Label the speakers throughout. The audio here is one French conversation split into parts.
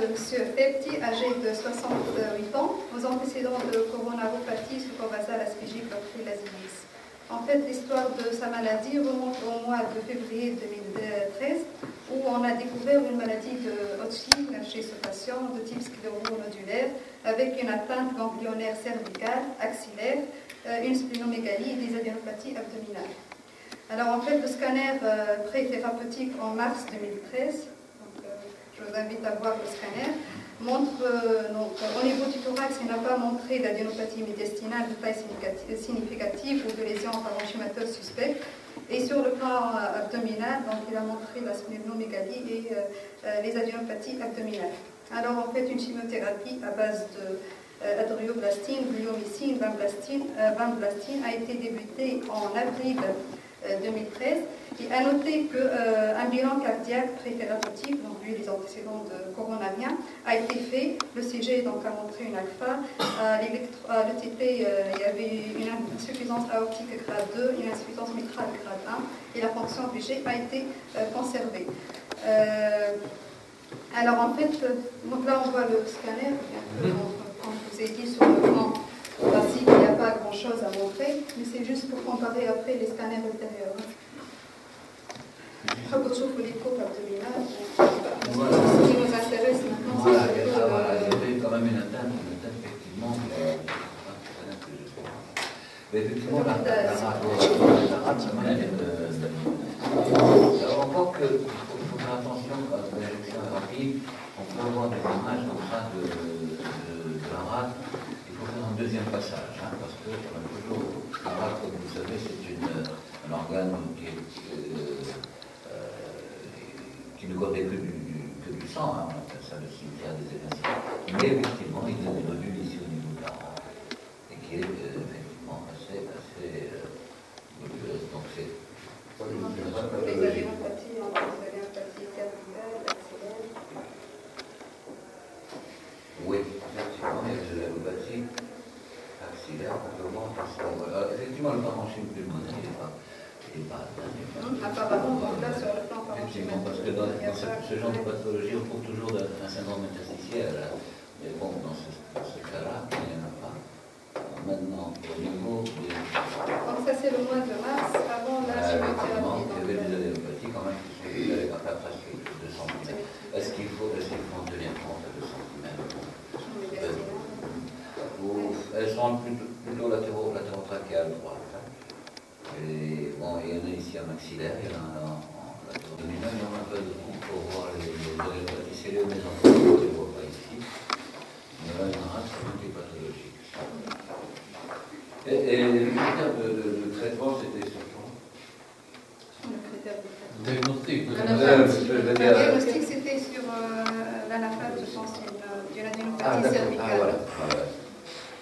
Speaker 1: de M. Fepti, âgé de 68 ans, aux antécédents de coronaropathie sous-basale aspégique lazilis. En fait, l'histoire de sa maladie remonte au mois de février 2013, où on a découvert une maladie de Hodgkin chez ce patient de type scléro-nodulaire, avec une atteinte ganglionnaire cervicale, axillaire, une splénomégalie et des adénopathies abdominales. Alors en fait, le scanner pré-thérapeutique en mars 2013, je vous invite à voir le scanner, montre, au niveau du thorax, il n'a pas montré d'adénopathie médiastinale de taille significative ou de lésion parenchymatose suspecte. Et sur le plan abdominal, donc il a montré la splénomégalie et les adénopathies abdominales. Alors on fait une chimiothérapie à base de adrioblastine, gliomycine, bamblastine a été débutée en avril 2013. Et à noter qu'un bilan cardiaque pré-thérapeutique, donc vu les antécédents de coronarien, a été fait. Le CG donc, a montré une alpha. Le TP, il y avait une insuffisance aortique grade 2, une insuffisance mitrale grade 1, et la fonction VG a été conservée. Alors en fait, donc là on voit le scanner, comme je vous ai dit sur le plan basique, il n'y a pas grand chose à montrer, mais c'est juste pour comparer après les scanners ultérieurs. Après, vous trouvez les coupes abdominales. Ce qui nous intéresse maintenant, c'est
Speaker 2: il y avait quand même une atteinte effectivement. Mais effectivement, la rate, ça m'a encore que faut faire attention à l'injection rapide, on peut avoir des images comme ça de la rate. Il faut faire un deuxième passage, hein, parce que toujours, la rate, comme vous le savez, c'est un organe qui ne connaît que du sang, hein, on appelle ça le cimetière des évinceurs, mais effectivement il y a des nodules ici au niveau de la rate, et qui est effectivement assez noduleuse. Donc c'est
Speaker 1: les adénopathies, les adénopathies cervicales, axillaires.
Speaker 2: Oui, effectivement, il y a des adénopathies axillaires, on peut voir ça. Effectivement, le parenchyme pulmonaire, il n'est pas
Speaker 1: apparemment, donc là, sur le plan
Speaker 2: effectivement, parce que dans ce genre de pathologie, on trouve toujours un syndrome interstitiel. Mais bon, dans ce cas-là, il n'y en a pas. Maintenant, au niveau des...
Speaker 1: Donc ça, c'est le mois de mars, avant la chimiothérapie.
Speaker 2: Il y avait des adénopathies quand même qui sont avec un pas presque 2 cm. Est-ce qu'il faut en tenir compte à 2 cm? Elles sont plutôt latéraux-trachéales droites. Et bon, il y en a ici en maxillaire, il y en a en abdominal, il y en a un peu de coup pour voir les adénopathies cellulaires, mais en fait, on ne les voit pas ici. Mais là, il y en a un qui est pathologique. Et le critère de traitement, c'était sur quoi?
Speaker 1: Le critère de traitement.
Speaker 3: Diagnostic.
Speaker 1: Le diagnostic, c'était sur l'anaphase, je pense, d'une adénopathie cervicale.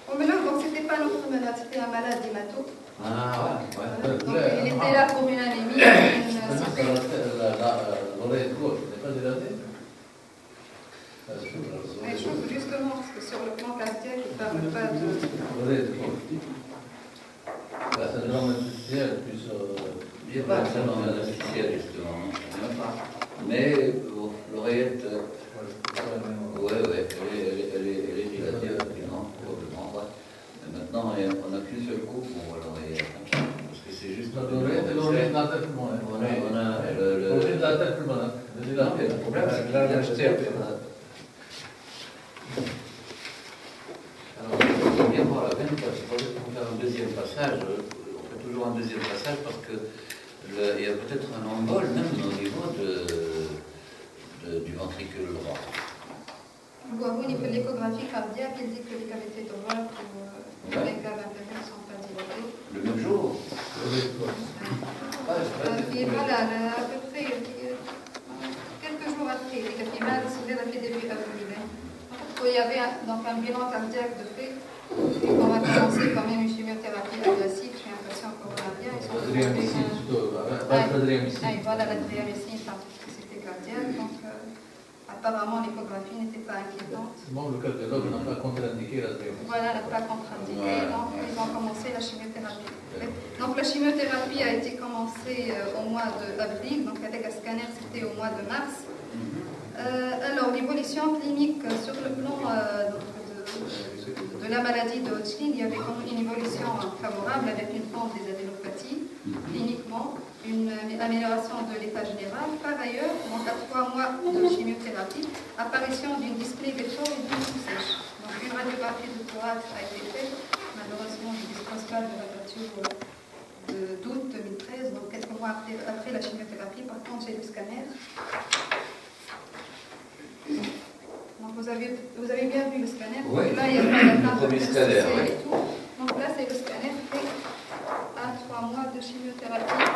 Speaker 1: Bon, mais là, donc, c'était pas notre malade, c'était un malade hémato.
Speaker 2: Ah, ouais.
Speaker 1: Donc, il était là pour une anémie.
Speaker 3: L'oreille gauche n'est pas dilatée.
Speaker 1: Je trouve justement, parce que sur le plan cardiaque, il ne parle pas de...
Speaker 3: L'oreille gauche. La syndrome interstitiel, puis
Speaker 2: il n'y a pas de syndrome interstitiel, justement. Mais l'oreillette, oui, elle est dilatée, probablement. Ouais. Mais maintenant, on n'a qu'une seule coupe pour l'oreillette. Parce que c'est juste...
Speaker 3: L'oreillette de la tête pulmonaire. L'oreillette de la tête pulmonaire.
Speaker 2: Le problème, c'est qu'il a acheté alors, il faut bien voir la veine, parce qu'il faut faire un deuxième passage. On fait toujours un deuxième passage parce qu'il y a peut-être un embole même au niveau du ventricule droit.
Speaker 1: Au niveau de l'échographie cardiaque, il dit que les cavités thoraciques ou les caves intérieures ne sont pas dilatées.
Speaker 2: Le même jour?
Speaker 1: Et voilà, à peu près quelques jours après, il a fait mal, c'est depuis début avril. Il y avait donc un bilan cardiaque de fait, et on va commencer quand même une chimiothérapie classique chez un patient coronarien. Voilà, la triamycine par toxicité cardiaque. Donc, apparemment, l'échographie n'était pas inquiétante.
Speaker 3: Bon, le cardiologue n'a pas contre-indiqué la triamycine.
Speaker 1: Voilà, n'a pas contre-indiqué. Donc, ils ont commencé la chimiothérapie. Donc, la chimiothérapie a été commencée au mois d'avril. Donc, avec un scanner, c'était au mois de mars. Alors, l'évolution clinique sur le plan de la maladie de Hodgkin, il y avait une évolution favorable avec une pente des adénopathies, cliniquement, une amélioration de l'état général. Par ailleurs, donc à 3 mois de chimiothérapie, apparition d'une dyspnée d'effort et d'une toux sèche. Donc une radiographie de thorax a été faite. Malheureusement, je ne dispose pas de la voiture d'août 2013, donc quelques mois après la chimiothérapie. Par contre, j'ai le scanner. Donc vous avez bien vu le scanner.
Speaker 2: Oui.
Speaker 1: Là, il y a pas d'atteinte
Speaker 2: Premier scanner, oui.
Speaker 1: et tout. Donc là, c'est le scanner fait à 3 mois de chimiothérapie.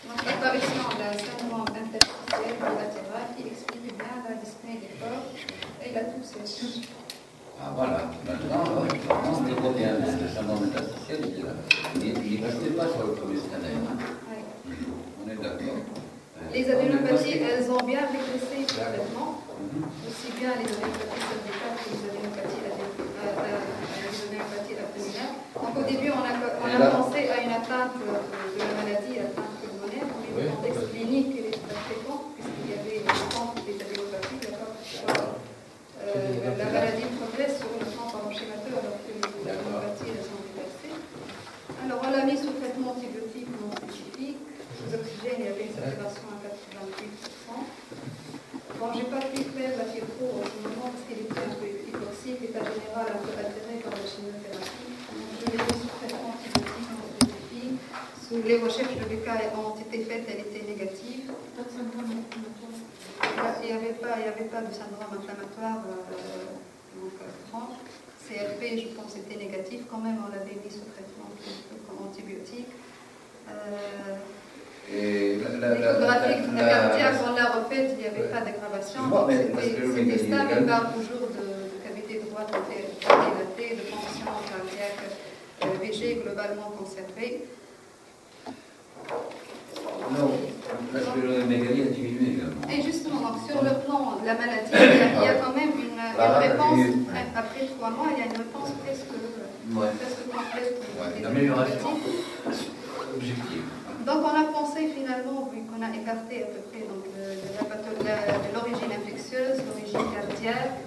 Speaker 1: Donc l'apparition d'un saignement interstitiel bilatéral qui explique bien la dyspnée des corps et la toux sèche.
Speaker 2: Ah voilà, maintenant, on voit bien le saignement interstitiel, il ne restait pas sur le premier scanner.
Speaker 1: Oui.
Speaker 2: On est d'accord.
Speaker 1: Les adénopathies, elles ont bien régressé complètement, aussi bien les adénopathies cervicales que les adénopathies abdominales. Donc au début, on a pensé à une atteinte de la maladie, atteinte pulmonaire, mais le contexte clinique est très fréquent, puisqu'il y avait une pente des adénopathies, la maladie progresse sur le plan parenchémateur alors que les adénopathies elles sont régressées. Alors on l'a mis sous traitement antibiotique non spécifique. Sous oxygène, il y avait une saturation à 88%. Bon, j'ai pas pu faire la fibro en ce moment parce qu'elle était un peu hypoxique, l'état général un peu altéré par la chimiothérapie. Donc, je l'ai mis sous traitement antibiotique non spécifique. Sous les recherches de BK ont été faites, elle était négative. Pas de syndrome inflammatoire. Il n'y avait pas de syndrome inflammatoire franc. CRP, je pense, était négatif. Quand même, on l'avait mis sous traitement comme antibiotique. L'échographie cardiaque, on l'a refaite, il n'y avait pas d'aggravation. C'était stable, il parle toujours de cavité droite dilatée, de tension cardiaque VG globalement conservée.
Speaker 2: Non, la spiromégalie a diminué également.
Speaker 1: Et justement, donc, sur le plan de la maladie, il y a quand même une réponse, après 3 mois, il y a une réponse presque complète.
Speaker 2: L'amélioration objective.
Speaker 1: Donc on a pensé finalement, vu qu'on a écarté à peu près l'origine infectieuse, l'origine cardiaque,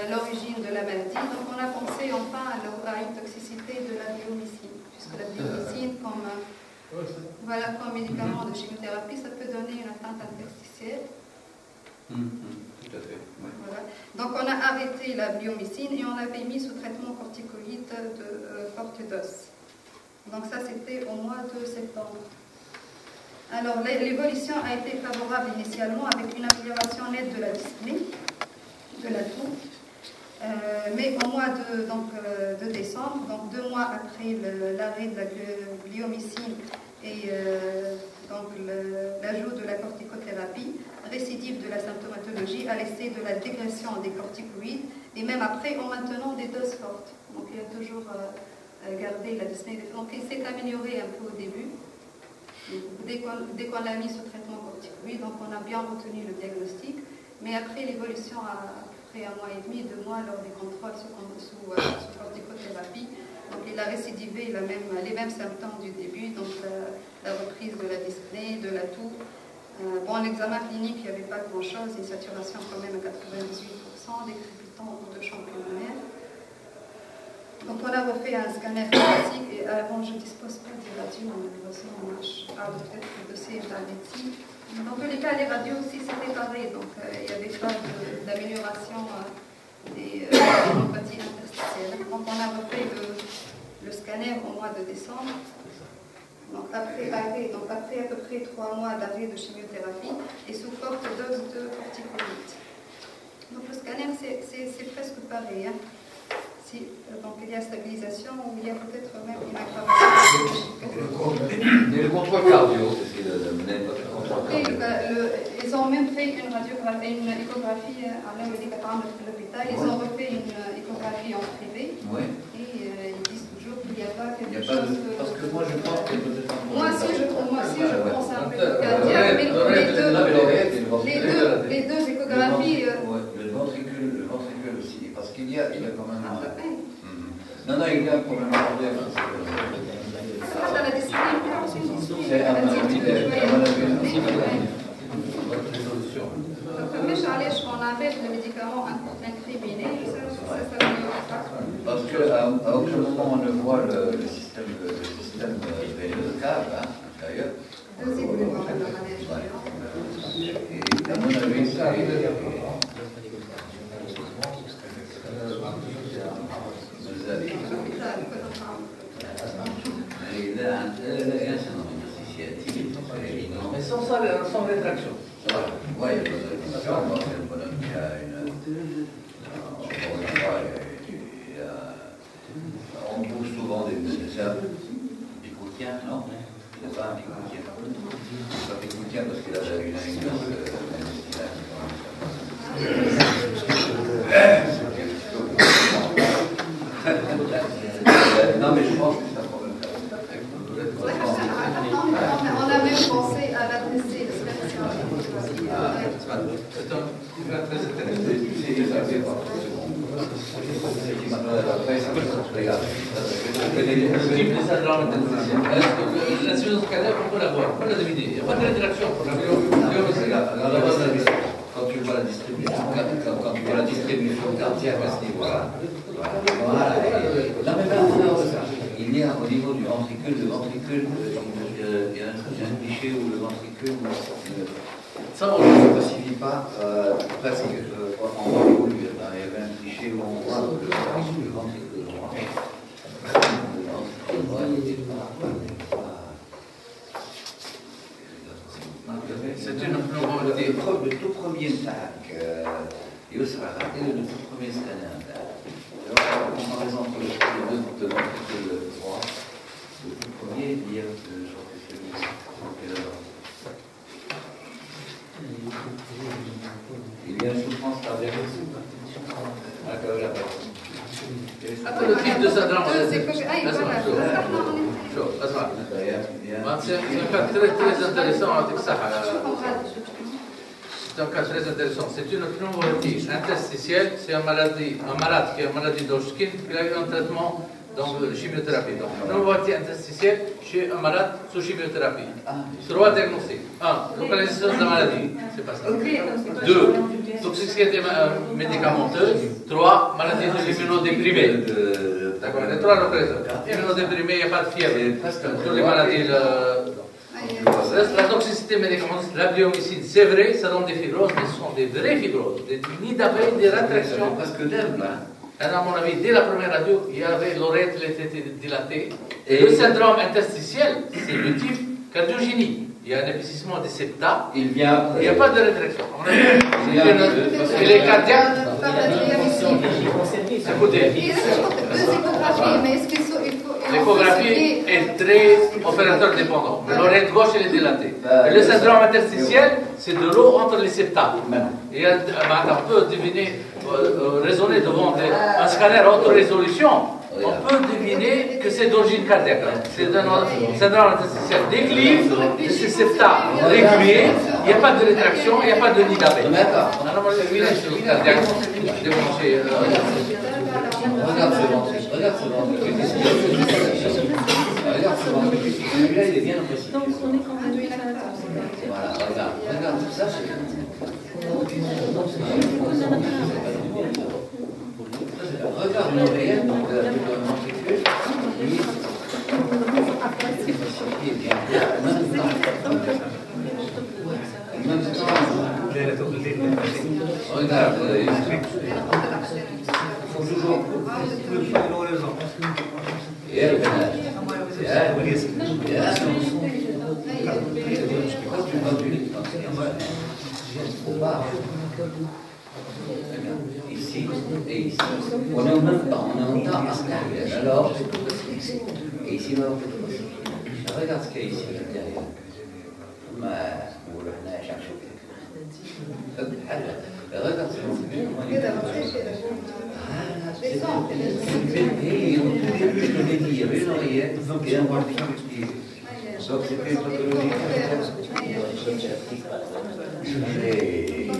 Speaker 1: l'origine de la maladie, donc on a pensé enfin à une toxicité de la biomycine, puisque la biomycine comme médicament de chimiothérapie, ça peut donner une atteinte interstitielle.
Speaker 2: Tout à fait. Ouais.
Speaker 1: Voilà. Donc on a arrêté la biomycine et on avait mis sous traitement corticoïde de forte dose. Donc ça c'était au mois de septembre. Alors l'évolution a été favorable initialement avec une amélioration nette de la dyspnée, de la toux. Mais au mois de décembre, donc 2 mois après l'arrêt de la gliomycine et l'ajout de la corticothérapie, récidive de la symptomatologie a laissé de la dégression des corticoïdes et même après en maintenant des doses fortes. Donc il a toujours gardé la dyspnée. Donc il s'est amélioré un peu au début. Dès qu'on l'a mis sous traitement corticoïde, donc on a bien retenu le diagnostic, mais après l'évolution après 1 mois et demi, 2 mois lors des contrôles sous corticothérapie, donc il a récidivé les mêmes symptômes du début, donc la reprise de la dyspnée, de la toux. Bon, l'examen clinique, il n'y avait pas grand-chose, une saturation quand même à 98%, des crépitants de champ pulmonaire. Donc on a refait un scanner classique et bon, je ne dispose pas des radios, malheureusement, je parle peut-être du dossier de la médecine. Dans tous les cas, les radios aussi c'était pareil, donc il n'y avait pas d'amélioration des adénopathies interstitielles. Donc on a refait le scanner au mois de décembre. Donc après à peu près 3 mois d'arrêt de chimiothérapie et sous forte dose de corticoïdes. Donc le scanner c'est presque pareil. Hein. Donc il y a stabilisation ou il y a peut-être même une aggravation.
Speaker 2: Et le contrôle cardio, c'est ce qu'il a mené votre contrôle cardio.
Speaker 1: Ils ont même fait une échographie à l'hôpital. Ils ont refait une échographie en privé.
Speaker 2: Oui.
Speaker 1: Et ils disent toujours qu'il n'y a pas quelque
Speaker 2: chose.
Speaker 1: Parce
Speaker 2: que moi je pense qu'il y a peut-être un
Speaker 1: Moi aussi je pense un peu cardiaque, mais les deux échographies.
Speaker 2: Le ventricule aussi, parce qu'il y a quand même un. Non, il y a un problème cardiaque.
Speaker 1: Ça va dans la discipline.
Speaker 2: C'est un votre résolution.
Speaker 1: مش علاش on arrête le médicament incriminé, ça n'améliore pas.
Speaker 2: Parce qu'à aucun moment on ne voit le système veineux cave à l'intérieur. Et à mon avis,
Speaker 3: Mais sans rétraction.
Speaker 2: Oui, il y a une rétraction. C'est le bonhomme qui a on bouge souvent des picoutiens, non? C'est pas un picoutien. C'est pas un picoutien parce qu'il a une non, mais je pense que c'est un problème.
Speaker 1: On a même pensé à l'adresser la semaine
Speaker 3: C'est un très intéressant. Le type de syndrome intestinal. L'insuffisance cardiaque, on peut l'avoir, on peut la deviner. Il n'y a pas de rétraction pour la
Speaker 2: quand tu vois la distribution cardiaque à ce niveau-là, voilà. Non, mais maintenant, il y a au niveau du ventricule, il y a un cliché où le ventricule
Speaker 3: ça,
Speaker 2: on ne spécifie pas presque en Hollywood. Il y avait un cliché où on voit le ventricule droit. Le ventricule droit, il n'était pas.
Speaker 3: c'est une nouveauté.
Speaker 2: Le tout premier TAC, il sera raté le tout premier scanner. En comparaison entre le ventricule droit, le tout premier, il y a je crois que c'est il y a une souffrance cardiaque aussi.
Speaker 3: حتى le type de syndrome. شوف اسمع. C'est un cas très intéressant avec ça. C'est un cas très intéressant. C'est une pneumonie interstitielle. C'est un malade qui a une maladie d'Hodgkin qui a eu un traitement dans la chimiothérapie. Donc, pneumonie interstitielle chez un malade sous chimiothérapie. 3 diagnostics. 1. Localisation de la maladie. C'est pas ça. 2. Toxicité médicamenteuse. 3. Maladie de l'immunodéprimé. D'accord. Les 3 localisations. Immunodéprimé, il n'y a pas de fièvre. Toutes les maladies. La toxicité médicamenteuse, la biomycine, c'est vrai, ça donne des fibroses, mais ce sont des vraies fibroses, des nids d'abeilles, des rétractions.
Speaker 2: Parce que d'elle, là.
Speaker 3: À mon avis, dès la première radio, il y avait l'oreille qui était dilatée. Et le syndrome interstitiel, c'est le type cardiogénie. Il y a un épaississement des septa.
Speaker 2: Il vient.
Speaker 3: Il n'y a pas de rétraction. Il est cardiaque. Écoutez, l'échographie est très opérateur dépendant. Mais l'oreille gauche, elle est dilatée. Et le syndrome interstitiel, c'est de l'eau entre les septa. Et on peut deviner, raisonner devant un scanner à haute résolution. On peut deviner que c'est d'origine cardiaque. C'est un syndrome interstitiel. Déclive de ces septa réguliers, il n'y a pas de rétraction, il n'y a pas de nid d'abeille.
Speaker 2: D'accord.
Speaker 3: Cardiaque débranché.
Speaker 2: Regarde ce ventricule. Regarde ce ventricule. Regarde ce ventricule. Celui-là, il est bien précis. Voilà, regarde. Ça, c'est. Regarde l'oreillette de ventricule. Il est bien. Regarde. Toujours. Ici et ici. On est en même temps, alors, et ici, regarde ce qu'il y a ici, derrière. Regarde ce je l'ai dit, il y avait une oreillette et un ventricule. Donc c'était une pathologie.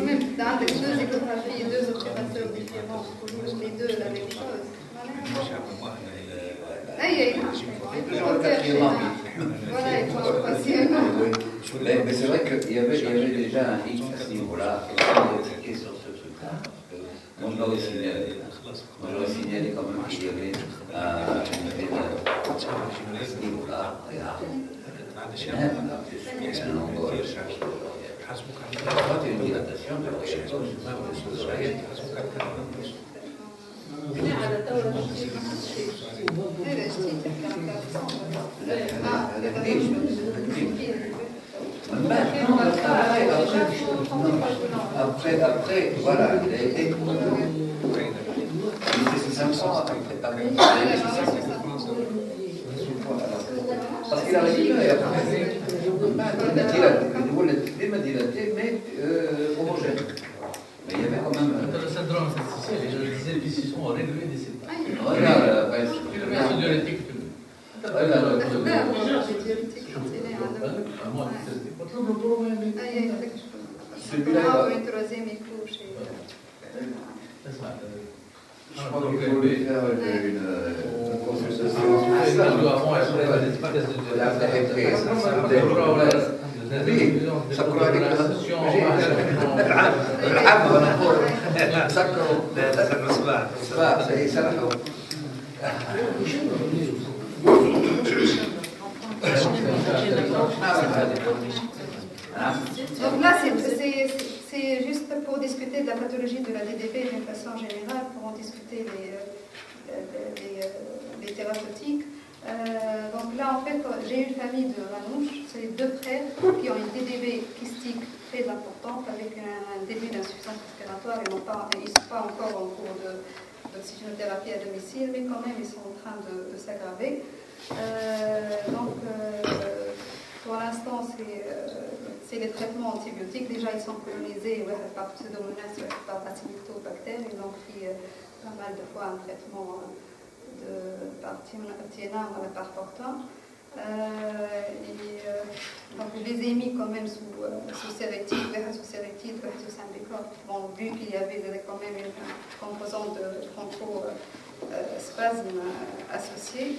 Speaker 1: Même dans les 2 échographies et 2 opérateurs différents, les 2 la même chose. Voilà, il faut passer.
Speaker 2: Mais c'est vrai qu'il y avait déjà un hic à ce niveau-là, qui était cliqué sur ce truc-là. Moi, je l'aurais signalé. Moi, j'aurais signalé quand même qu'il y avait une ville à ce niveau-là. Regarde. C'est un endroit. Quand il y a une dilatation de l'oreille, après, voilà, il a été. Il était sous 500 après. Parce qu'il a récupéré après. Il m'a dilaté, mais homogène. Mais il y avait quand même.
Speaker 3: Le syndrome interstitiel, les épices sont réglés des séquelles.
Speaker 2: Regarde,
Speaker 3: Tu le mets sur diurétique.
Speaker 2: Celui-là, je crois qu'il faut lui faire une consultation.
Speaker 1: Donc là, c'est juste pour discuter de la pathologie de la DDP d'une façon générale, pour en discuter les thérapeutiques. Donc là, en fait, j'ai une famille de Manouche, c'est les deux frères qui ont une DDB kystique très importante avec un début d'insuffisance respiratoire. Ils ne sont pas encore en cours d'oxygénothérapie à domicile, mais quand même, ils sont en train de s'aggraver. Pour l'instant, c'est les traitements antibiotiques. Déjà, ils sont colonisés par Pseudomonas, par Bacillobacter. Ils ont pris pas mal de fois un traitement par Tienam, par Fortin. Donc, je les ai mis quand même sous sérectide, sous Symbicort. Bon, vu qu'il y avait quand même une composante de bronchospasme associée.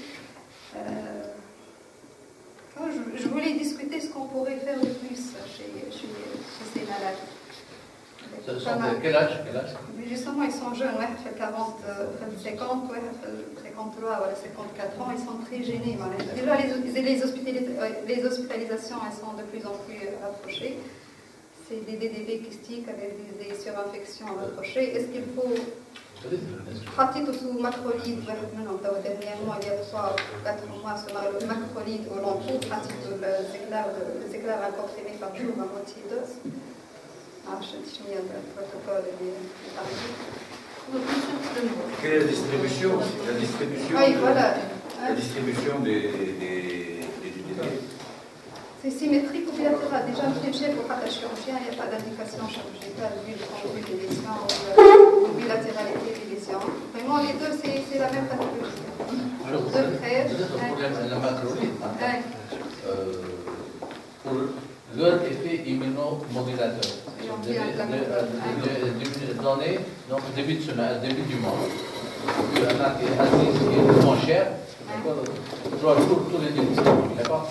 Speaker 1: Je voulais discuter ce qu'on pourrait faire de plus chez ces malades.
Speaker 3: Quel âge?
Speaker 1: Justement, ils sont jeunes, ouais, 50, 50, ouais, 53, voilà, 54 ans, ils sont très gênés. Voilà. Déjà, les hospitalisations, elles sont de plus en plus rapprochées. C'est des DDB kystiques avec des surinfections rapprochées. Est-ce qu'il faut pratique sous macrolide, dernièrement, il y a 3 ou 4 mois, ce macrolide au long cours, pratique les éclairs incomprimés par jour à moitié dose. Je le protocole
Speaker 4: Quelle est la distribution?
Speaker 1: Oui, voilà.
Speaker 4: La distribution des DDB.
Speaker 1: C'est symétrique ou bilatéral. Déjà, chez le rattaché chirurgien, il n'y a pas d'indication chirurgicale vu le contenu des lésions ou bilatéralité des lésions. Vraiment, les deux, c'est la même pathologie. Deux frères.
Speaker 3: La macrolide, pour leur effet immunomodulateur, donné donc début de semaine, début du mois. Il y en a qui est moins cher. 3 jours tous les débuts. D'accord?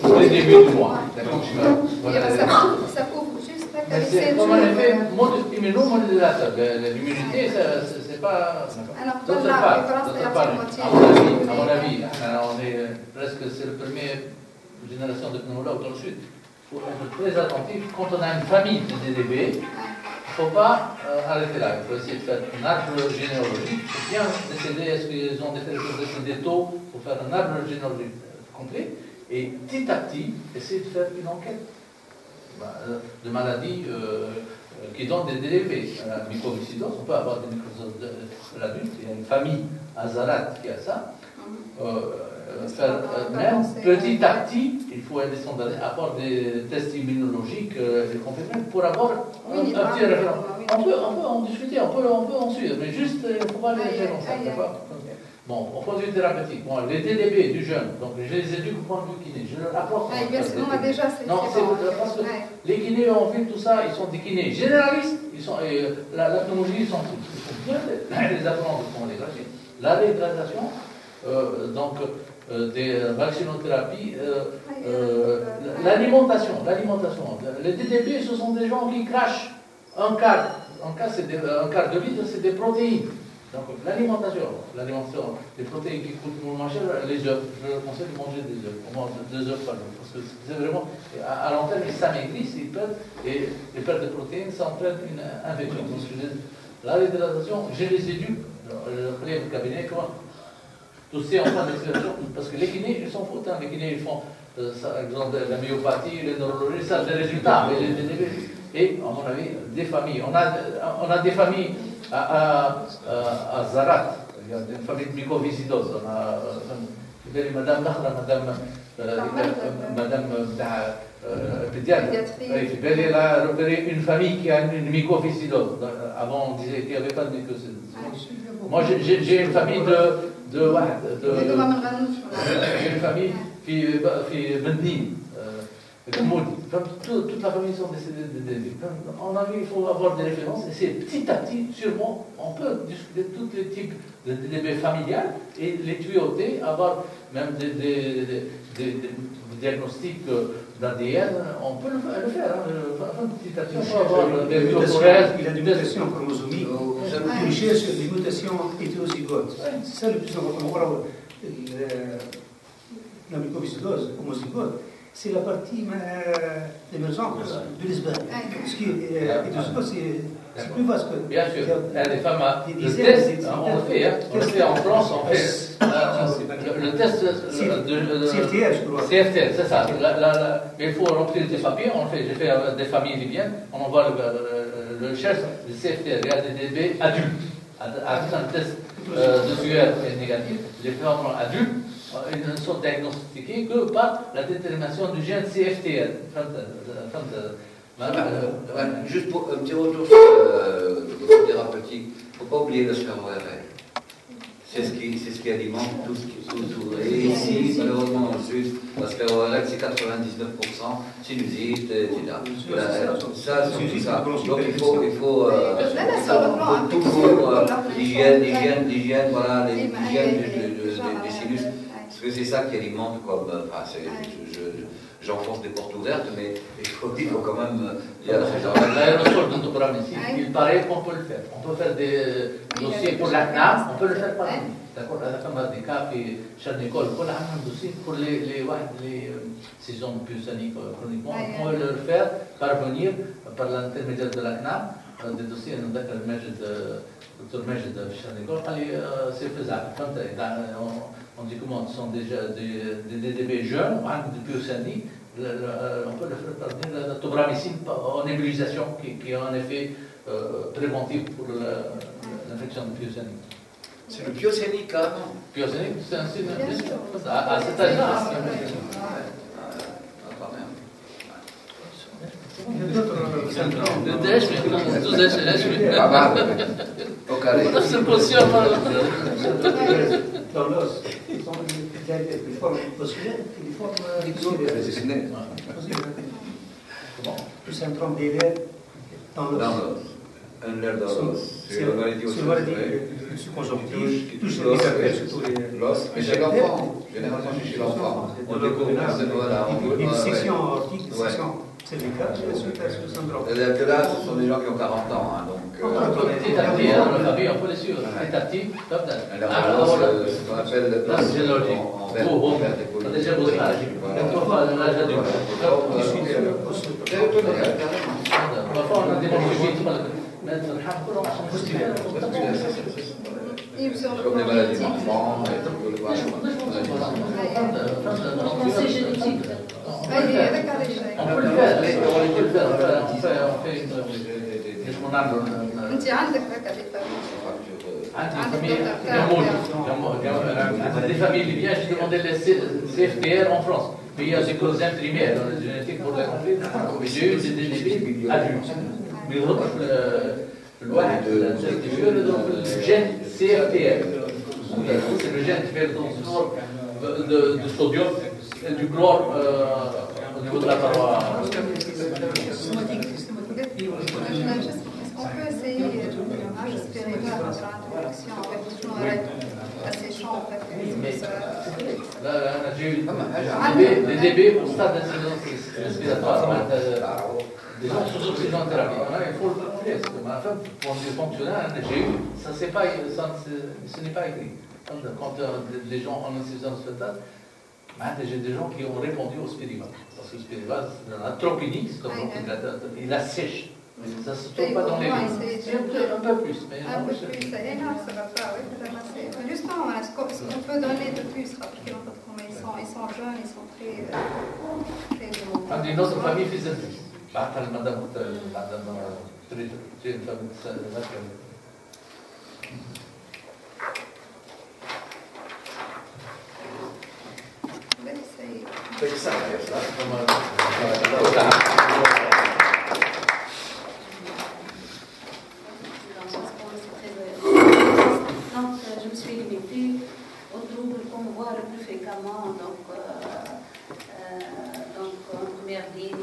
Speaker 3: Tous les débuts du mois. D'accord?
Speaker 1: Ça couvre juste la qualité.
Speaker 3: C'est comme un effet immunomodulateur. L'immunité, c'est pas. D'autre part, à mon avis, on est presque, c'est la première génération de pneumologues dans le sud. Il faut être très attentif. Quand on a une famille de DDB, il ne faut pas arrêter là. Il faut essayer de faire un arbre généalogique. C'est bien d'essayer, est-ce qu'ils ont des taux pour faire un arbre généalogique complet. Et petit à petit, essayer de faire une enquête de maladies qui donnent des DDB. La mycoviscidose, on peut avoir des mycoviscidoses de l'adulte. Il y a une famille azarate qui a ça. Même petit à petit, il faut descendre, avoir des tests immunologiques confirmés pour avoir un petit référent. On peut en discuter, on peut en suivre, mais juste, il ne faut pas les laisser comme ça, d'accord? Bon, au point de vue thérapeutique, les DDB du jeune, donc je les éduque au point de vue kiné, je leur apporte.
Speaker 1: On a déjà
Speaker 3: non, c'est parce que les kinés ont vu tout ça, ils sont des kinés généralistes, la pneumologie, ils sont bien les apprendre comment les gracier. La dégradation, donc, des vaccinothérapies, l'alimentation. Les DDB, ce sont des gens qui crachent un quart de litre, c'est des protéines. Donc l'alimentation, les protéines qui coûtent moins cher, les œufs. Je conseille de manger des œufs, au moins 2 œufs par jour. Parce que c'est vraiment, à long terme, ils s'amaigrissent, et les pertes de protéines s'entraînent une infection. La réhydratation, je les éduque, le cabinet, comment tousser en fin d'expression, parce que les kinés, ils s'en foutent. Les kinés, ils font, par exemple, la myopathie, les neurologies, ça a des résultats. Et, à mon avis, des familles. On a des familles à Zarat, il y a une famille de mycoviscidose. On a madame pédiatre. Elle a repéré une famille qui a une mycoviscidose. Avant, on disait qu'il n'y avait pas de mycoviscidose. Moi, j'ai une famille j'ai une famille qui est Bendine. Toute la famille sont décédées de DDB. En avis, il faut avoir des références, et c'est petit à petit, sûrement, on peut discuter de tous les types de DDB familiales et les tuyauter, avoir même des diagnostics d'ADN, on peut le faire. Petit à petit, on peut avoir des bioforèses.
Speaker 5: Il a des mutations chromosomiques, il cherche des mutations hétérozygotes. C'est ça le plus important. La mycoviscidose homozygote, c'est la partie émergente de l'iceberg. Ce qui est hétérozygote, c'est plus vaste que.
Speaker 3: Bien sûr, il y a des femmes à. Le test, on le fait en France, on fait le test de
Speaker 5: CFTR, je crois.
Speaker 3: CFTR, c'est ça. Mais il faut remplir des papiers, on le fait. J'ai fait des familles libyennes, on envoie le chef du CFTR, il y a des bébés adultes. Avec un test de sueur négatif, les femmes adultes, ils ne sont diagnostiqués que par la détermination du gène CFTR.
Speaker 2: Juste pour un petit retour sur le thérapeutique, il ne faut pas oublier le sphère-ORL. C'est ce qui alimente tout. Et ici, malheureusement, dans le sud, la sphère-ORL, c'est 99% sinusite, etc. Ça, c'est tout ça. Donc il faut toujours l'hygiène, voilà, l'hygiène des sinus. Parce que c'est ça qui alimente comme. J'enfonce des portes ouvertes, mais il faut quand même.
Speaker 3: L'aérosol de Tobram ici, il paraît qu'on peut le faire. On peut faire des dossiers pour l'ACNAM, on peut le faire par nous. D'accord, la femme a des cas, puis chaque école, pour l'ACNAM aussi, pour les saisons pulsaniques chroniquement, on peut le faire parvenir par l'intermédiaire de l'ACNAM, des dossiers, le docteur Majid de chaque école, c'est faisable. On dit comment ce sont déjà des DDB jeunes, de pyosanie, on peut le faire parvenir la tobramycine en nébulisation, qui a un effet préventif pour l'infection de pyosanie.
Speaker 2: C'est le pyosanie, carrément.
Speaker 3: Pyosanie, c'est un signe. À cet âge-là.
Speaker 5: Dans l'os, il y a des formes musculaires et des formes musculaires. Le syndrome des lèvres dans l'os.
Speaker 2: Un nerf dans l'os.
Speaker 5: C'est une maladie subconjonctive, touche
Speaker 2: l'os, mais chez l'enfant, généralement chez l'enfant. On découvre
Speaker 5: une dissection aortique, une dissection cervicale, suite à ce syndrome.
Speaker 2: Là, ce sont des gens qui ont 40 ans, donc.
Speaker 3: Petit à petit, dans la famille, on peut les suivre. Petit à petit, comme ça.
Speaker 2: Ce qu'on appelle en vert des
Speaker 3: déjà beau âge. L'âge adulte. Parfois, on a des
Speaker 2: comme les maladies d'enfants,
Speaker 6: C'est génétique.
Speaker 3: On peut le faire. On fait
Speaker 1: انت عندك هكا
Speaker 3: des familles libyennes, j'ai demandé les CFTR en France. Mais il y a des causes imprimaires dans la génétique pour les remplir. J'ai eu des DDB adultes. Mais le gène CFTR. C'est le gène qui fait le transport de sodium et du chlore au niveau de la paroi.
Speaker 1: On peut essayer de respirer là, par introduction, avec une oreille assez chambre,
Speaker 3: J'ai eu des débats au stade d'incidence respiratoire, des gens sous oxygène thérapie. Il faut le prouver, parce que ma femme, pour des fonctionnaires, j'ai eu, ce n'est pas écrit. Quand des gens en insuffisance rénale, j'ai des gens qui ont répondu au Spiriva. Parce que le Spiriva, dans la tropinique, il assèche. Ça ne se trouve pas dans les livres. Un peu plus. Mais
Speaker 1: un peu plus, ça va pas, oui, c'est justement, ce qu'on peut donner de plus, rappeler comment ils sont jeunes, ils sont très demandants.
Speaker 3: Une autre famille faisait madame, j'ai une famille de
Speaker 6: Donc, je me suis limitée aux troubles qu'on voit le plus fréquemment, en première ligne ou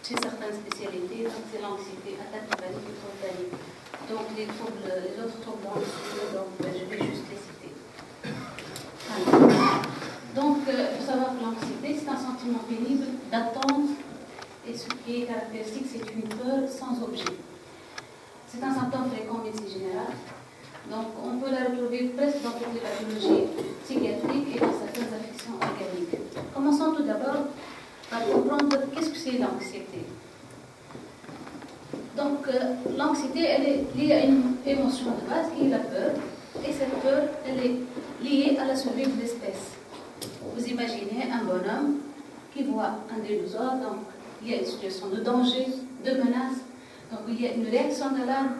Speaker 6: chez certaines spécialités, donc c'est l'anxiété, attaque de panique et troubles panique. Donc, les autres troubles d'anxiété, je vais juste les citer. Alors, donc, il faut savoir que l'anxiété, c'est un sentiment pénible d'attente, et ce qui est caractéristique, c'est une peur sans objet. C'est un symptôme fréquent en médecine générale. Donc, on peut la retrouver presque dans toutes les pathologies psychiatriques et dans certaines affections organiques. Commençons tout d'abord par comprendre qu'est-ce que c'est l'anxiété. Donc, l'anxiété, elle est liée à une émotion de base qui est la peur. Et cette peur, elle est liée à la survie de l'espèce. Vous imaginez un bonhomme qui voit un dinosaure, donc il y a une situation de danger, de menace. Donc il y a une réaction d'alarme,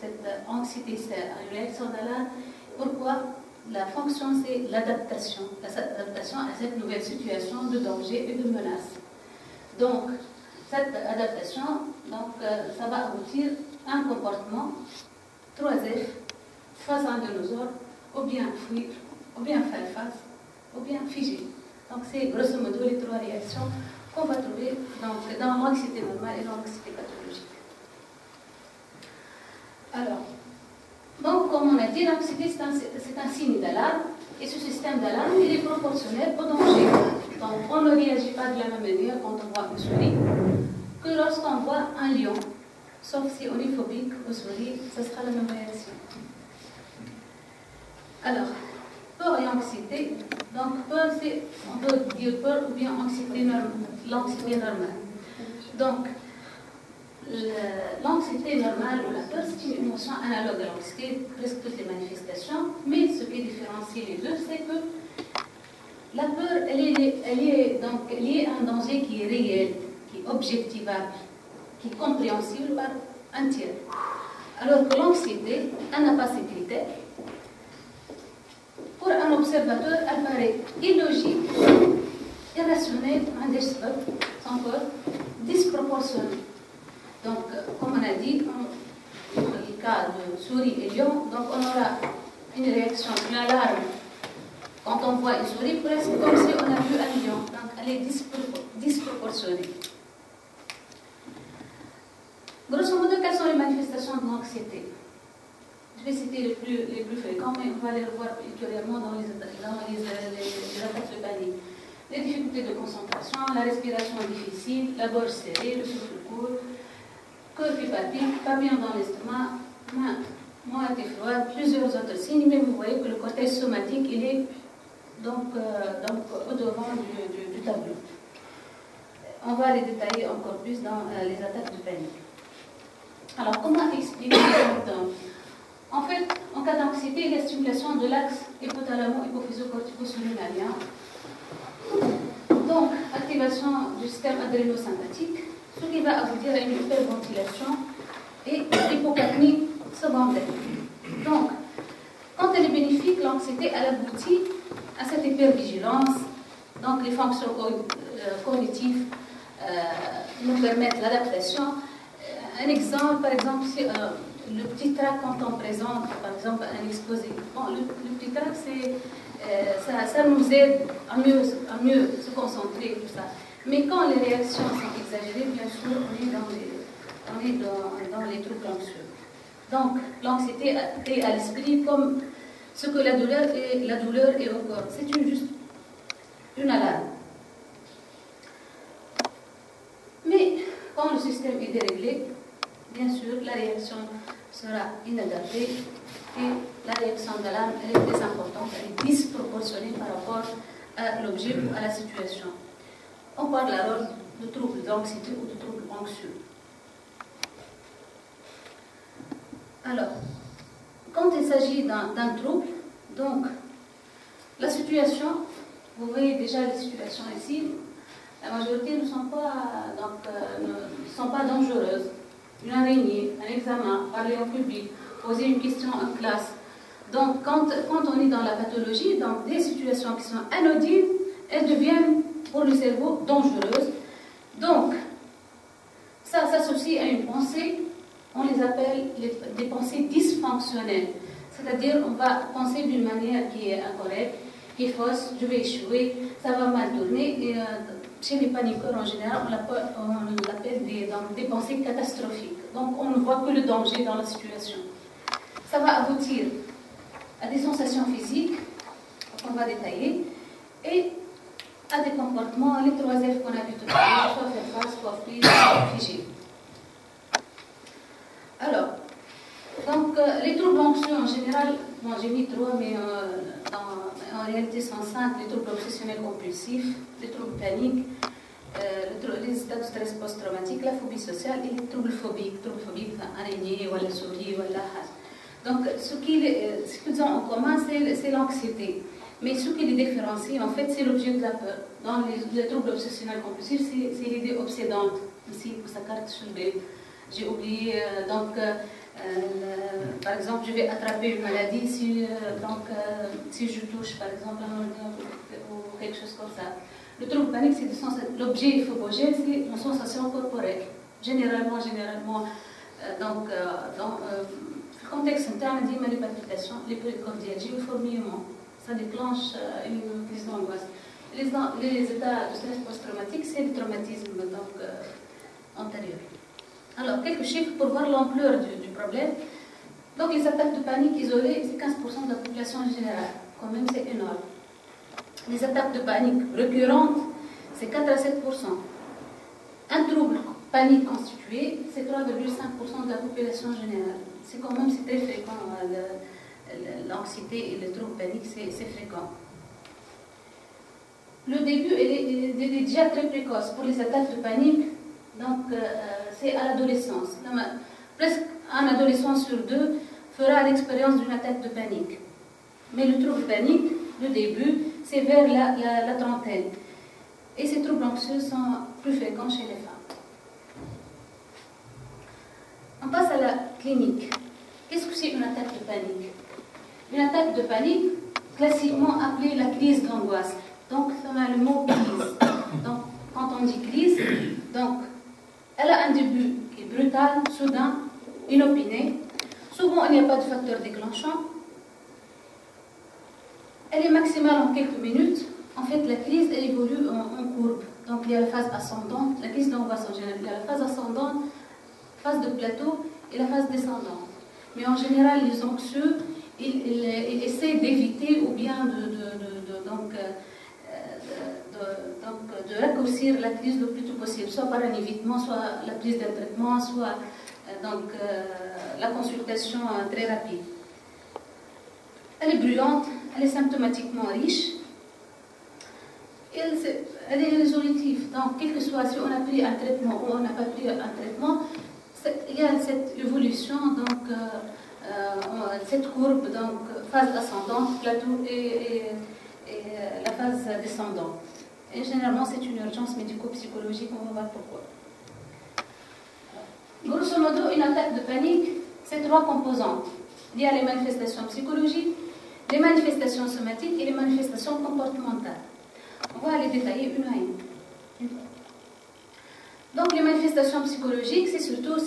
Speaker 6: cette anxiété, c'est une réaction d'alarme. Pourquoi? La fonction, c'est l'adaptation à cette nouvelle situation de danger et de menace. Donc, cette adaptation, ça va aboutir à un comportement 3F face à un dinosaure, ou bien fuir, ou bien faire face, ou bien figer. Donc c'est grosso modo les trois réactions qu'on va trouver dans l'anxiété normale et l'anxiété pathologique. Alors, donc comme on a dit, l'anxiété c'est un signe d'alarme, et ce système d'alarme il est proportionnel au danger. Donc on ne réagit pas de la même manière quand on voit une souris que lorsqu'on voit un lion. Sauf si on est phobique aux souris, ce sera la même réaction. Alors, peur et anxiété. Donc, peur, c'est, on peut dire peur ou bien l'anxiété normale. Donc, l'anxiété normale ou la peur, c'est une émotion analogue à l'anxiété, presque toutes les manifestations, mais ce qui différencie les deux, c'est que la peur, elle est donc liée à un danger qui est réel, qui est objectivable, qui est compréhensible par un tiers. Alors que l'anxiété, elle n'a pas ces critères. Pour un observateur, elle paraît illogique, irrationnelle, encore disproportionnée. Donc, comme on a dit, dans le cas de souris et lion, donc on aura une réaction, une alarme quand on voit une souris, presque comme si on a vu un lion. Donc, elle est disproportionnée. Grosso modo, quelles sont les manifestations de l'anxiété? Je vais citer les plus fréquents, mais on va les revoir ultérieurement dans les attaques de panique. Les difficultés de concentration, la respiration difficile, la gorge serrée, le souffle court, cœur qui palpite, pas bien dans l'estomac, moite froide, plusieurs autres signes, mais vous voyez que le côté somatique, il est donc au-devant du tableau. On va les détailler encore plus dans les attaques de panique. Alors, comment expliquer les symptômes? En fait, en cas d'anxiété, il y a stimulation de l'axe hypothalamo-hypophyso-cortico-surrénalien. Donc, activation du système adréno-sympathique, ce qui va aboutir à une hyperventilation et l'hypocapnie secondaire. Donc, quand elle est bénéfique, l'anxiété, elle aboutit à cette hypervigilance. Donc, les fonctions cognitives nous permettent l'adaptation. Un exemple, par exemple, c'est le petit trac quand on présente, par exemple, un exposé. Bon, le petit trac, ça nous aide à mieux se concentrer, tout ça. Mais quand les réactions sont exagérées, bien sûr, on est dans les troubles anxieux. Donc, l'anxiété est à l'esprit comme ce que la douleur est au corps. C'est juste une alarme. Mais quand le système est déréglé, bien sûr, la réaction sera inadaptée et la réaction d'alarme est très importante, elle est disproportionnée par rapport à l'objet ou à la situation. On parle alors de troubles d'anxiété ou de troubles anxieux. Alors, quand il s'agit d'un trouble, donc la situation, vous voyez déjà les situations ici, la majorité ne sont pas dangereuses. Une araignée, un examen, parler en public, poser une question en classe. Donc, quand on est dans la pathologie, donc des situations qui sont anodines, elles deviennent pour le cerveau dangereuses. Donc, ça s'associe à une pensée, on les appelle des pensées dysfonctionnelles. C'est-à-dire, on va penser d'une manière qui est incorrecte, qui est fausse, je vais échouer, ça va mal tourner. Et, chez les paniqueurs, en général, on l'appelle des pensées catastrophiques. Donc, on ne voit que le danger dans la situation. Ça va aboutir à des sensations physiques, qu'on va détailler, et à des comportements, les 3 F qu'on a vu tout à l'heure, soit faire face, soit freeze, soit figé. Alors, donc, les troubles anxieux en général, bon, j'ai mis 3, mais en réalité sont 5, les troubles obsessionnels compulsifs, les troubles paniques, les états de stress post-traumatique, la phobie sociale et les troubles phobiques, araignée, ou la souris, ou la hache. Donc, ce qu'ils ont en commun, c'est l'anxiété. Mais ce qui les différencie, en fait, c'est l'objet de la peur. Dans les troubles obsessionnels compulsifs, c'est l'idée obsédante. Ici, sa carte soulevée. J'ai oublié, par exemple, je vais attraper une maladie si je touche, par exemple, un ordinateur ou quelque chose comme ça. Le trouble panique, c'est l'objet phobogène, c'est une sensation corporelle. Généralement, dans le contexte interne, on dit les palpitations, les péricardialgies, le fourmillement. Ça déclenche une crise d'angoisse. Les états de stress post-traumatique, c'est le traumatisme antérieur. Alors, quelques chiffres pour voir l'ampleur du problème. Donc, les attaques de panique isolées, c'est 15% de la population générale. Quand même, c'est énorme. Les attaques de panique récurrentes, c'est 4 à 7%. Un trouble panique constitué, c'est 3,5% de la population générale. C'est très fréquent. L'anxiété et le trouble panique, c'est fréquent. Le début est déjà très précoce pour les attaques de panique. Donc, c'est à l'adolescence. Presque un adolescent sur 2 fera l'expérience d'une attaque de panique. Mais le trouble panique, le début, c'est vers la trentaine. Et ces troubles anxieux sont plus fréquents chez les femmes. On passe à la clinique. Qu'est-ce que c'est une attaque de panique? Une attaque de panique, classiquement appelée la crise d'angoisse. Donc, ça a le mot crise. Donc, quand on dit crise, donc, elle a un début qui est brutal, soudain, inopiné. Souvent, il n'y a pas de facteur déclenchant. Elle est maximale en quelques minutes. En fait, la crise, elle évolue en courbe. Donc, il y a la phase ascendante, la crise d'angoisse en général. Il y a la phase ascendante, phase de plateau et la phase descendante. Mais en général, les anxieux, ils essaient d'éviter ou bien de raccourcir la crise le plus tôt possible, soit par un évitement, soit la prise d'un traitement, soit la consultation très rapide. Elle est brûlante, elle est symptomatiquement riche, elle est résolutive. Donc, quel que soit si on a pris un traitement ou on n'a pas pris un traitement, il y a cette évolution, cette courbe, donc phase ascendante, plateau et la phase descendante. Et généralement, c'est une urgence médico-psychologique, on va voir pourquoi. Grosso modo, une attaque de panique, c'est 3 composantes. Il y a les manifestations psychologiques, les manifestations somatiques et les manifestations comportementales. On va les détailler une à une. Donc, les manifestations psychologiques, c'est surtout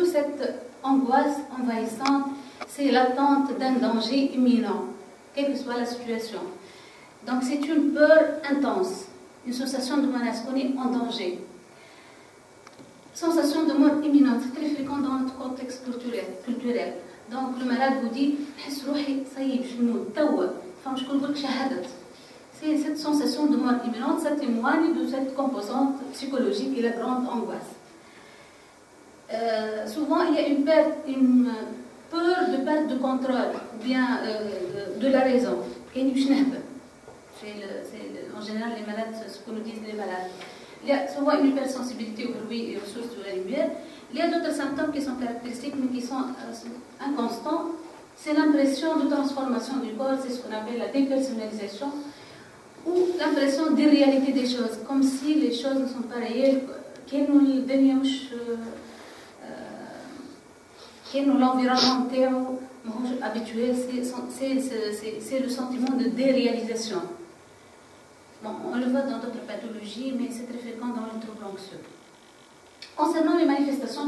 Speaker 6: cette angoisse envahissante, c'est l'attente d'un danger imminent, quelle que soit la situation. Donc, c'est une peur intense, une sensation de menace, qu'on est en danger. Sensation de mort imminente, c'est très fréquent dans notre contexte culturel. Donc le malade vous dit نحس روحي صايب جنون توا فما شكون يقول لك شهدت. C'est cette sensation de mort imminente, ça témoigne de cette composante psychologique et la grande angoisse. Souvent, il y a une peur de perte de contrôle, ou bien de la raison. En général, les malades, ce que nous disent les malades. Il y a souvent une hypersensibilité au bruit et aux sources de la lumière. Il y a d'autres symptômes qui sont caractéristiques, mais qui sont inconstants. C'est l'impression de transformation du corps, c'est ce qu'on appelle la dépersonnalisation, ou l'impression d'irréalité des choses, comme si les choses ne sont pas réelles, qu'elles nous deviennent l'environnement habituel, c'est le sentiment de déréalisation. Bon, on le voit dans d'autres pathologies, mais c'est très fréquent dans le trouble anxieux. Concernant les manifestations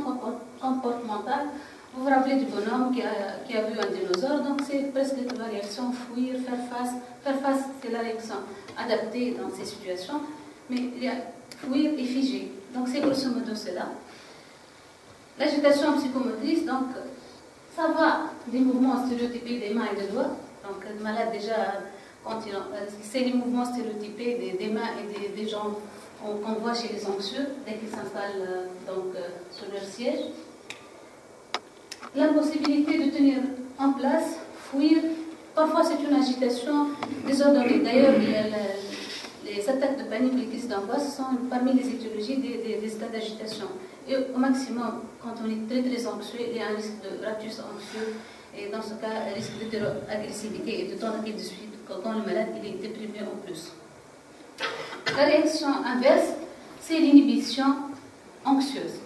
Speaker 6: comportementales, vous vous rappelez du bonhomme qui a vu un dinosaure, donc c'est presque la réaction fuir, faire face. Faire face, c'est la réaction adaptée dans ces situations, mais il y a fuir et figer. Donc c'est grosso modo cela. L'agitation psychomotrice, donc ça va des mouvements stéréotypés des mains et des doigts. Donc le malade déjà, c'est les mouvements stéréotypés des mains et des jambes qu'on voit chez les anxieux dès qu'ils s'installent sur leur siège. L'impossibilité de tenir en place, fuir, parfois c'est une agitation désordonnée. D'ailleurs, les attaques de panique, les crises d'angoisse sont parmi les étiologies des états d'agitation. Et au maximum, quand on est très très anxieux, il y a un risque de rictus anxieux, et dans ce cas, un risque d'hétéroagressivité et de tentative de suicide quand le malade il est déprimé en plus. La réaction inverse, c'est l'inhibition anxieuse.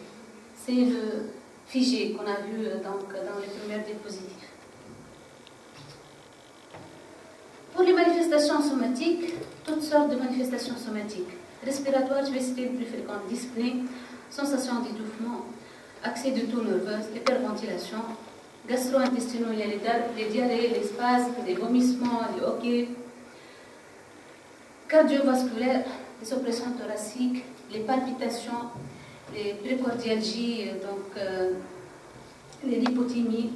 Speaker 6: C'est le figé qu'on a vu dans les premières diapositives. Pour les manifestations somatiques, toutes sortes de manifestations somatiques. Respiratoires, je vais citer les plus fréquentes: dyspnée, sensation d'étouffement, accès de toux nerveuse, hyperventilation, gastro-intestinaux, il y a les diarrhées, les spasmes, les vomissements, les hoquets, cardiovasculaires, les oppressions thoraciques, les palpitations, les précordialgies, les lipothymies,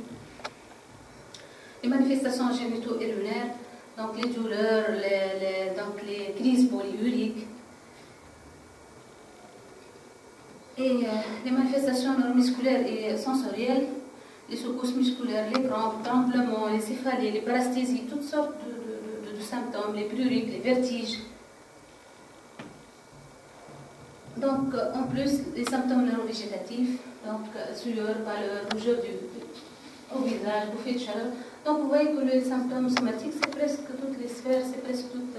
Speaker 6: les manifestations génito-urinaires, donc les douleurs, les crises polyuriques, et les manifestations neuromusculaires et sensorielles, les secousses musculaires, les crampes, tremblements, les céphalées, les parasthésies, toutes sortes de symptômes, les prurites, les vertiges. Donc, en plus, les symptômes neurovégétatifs, donc sueur, pâleur, rougeur au visage, bouffée de chaleur. Donc, vous voyez que les symptômes somatiques, c'est presque toutes les sphères, c'est presque toutes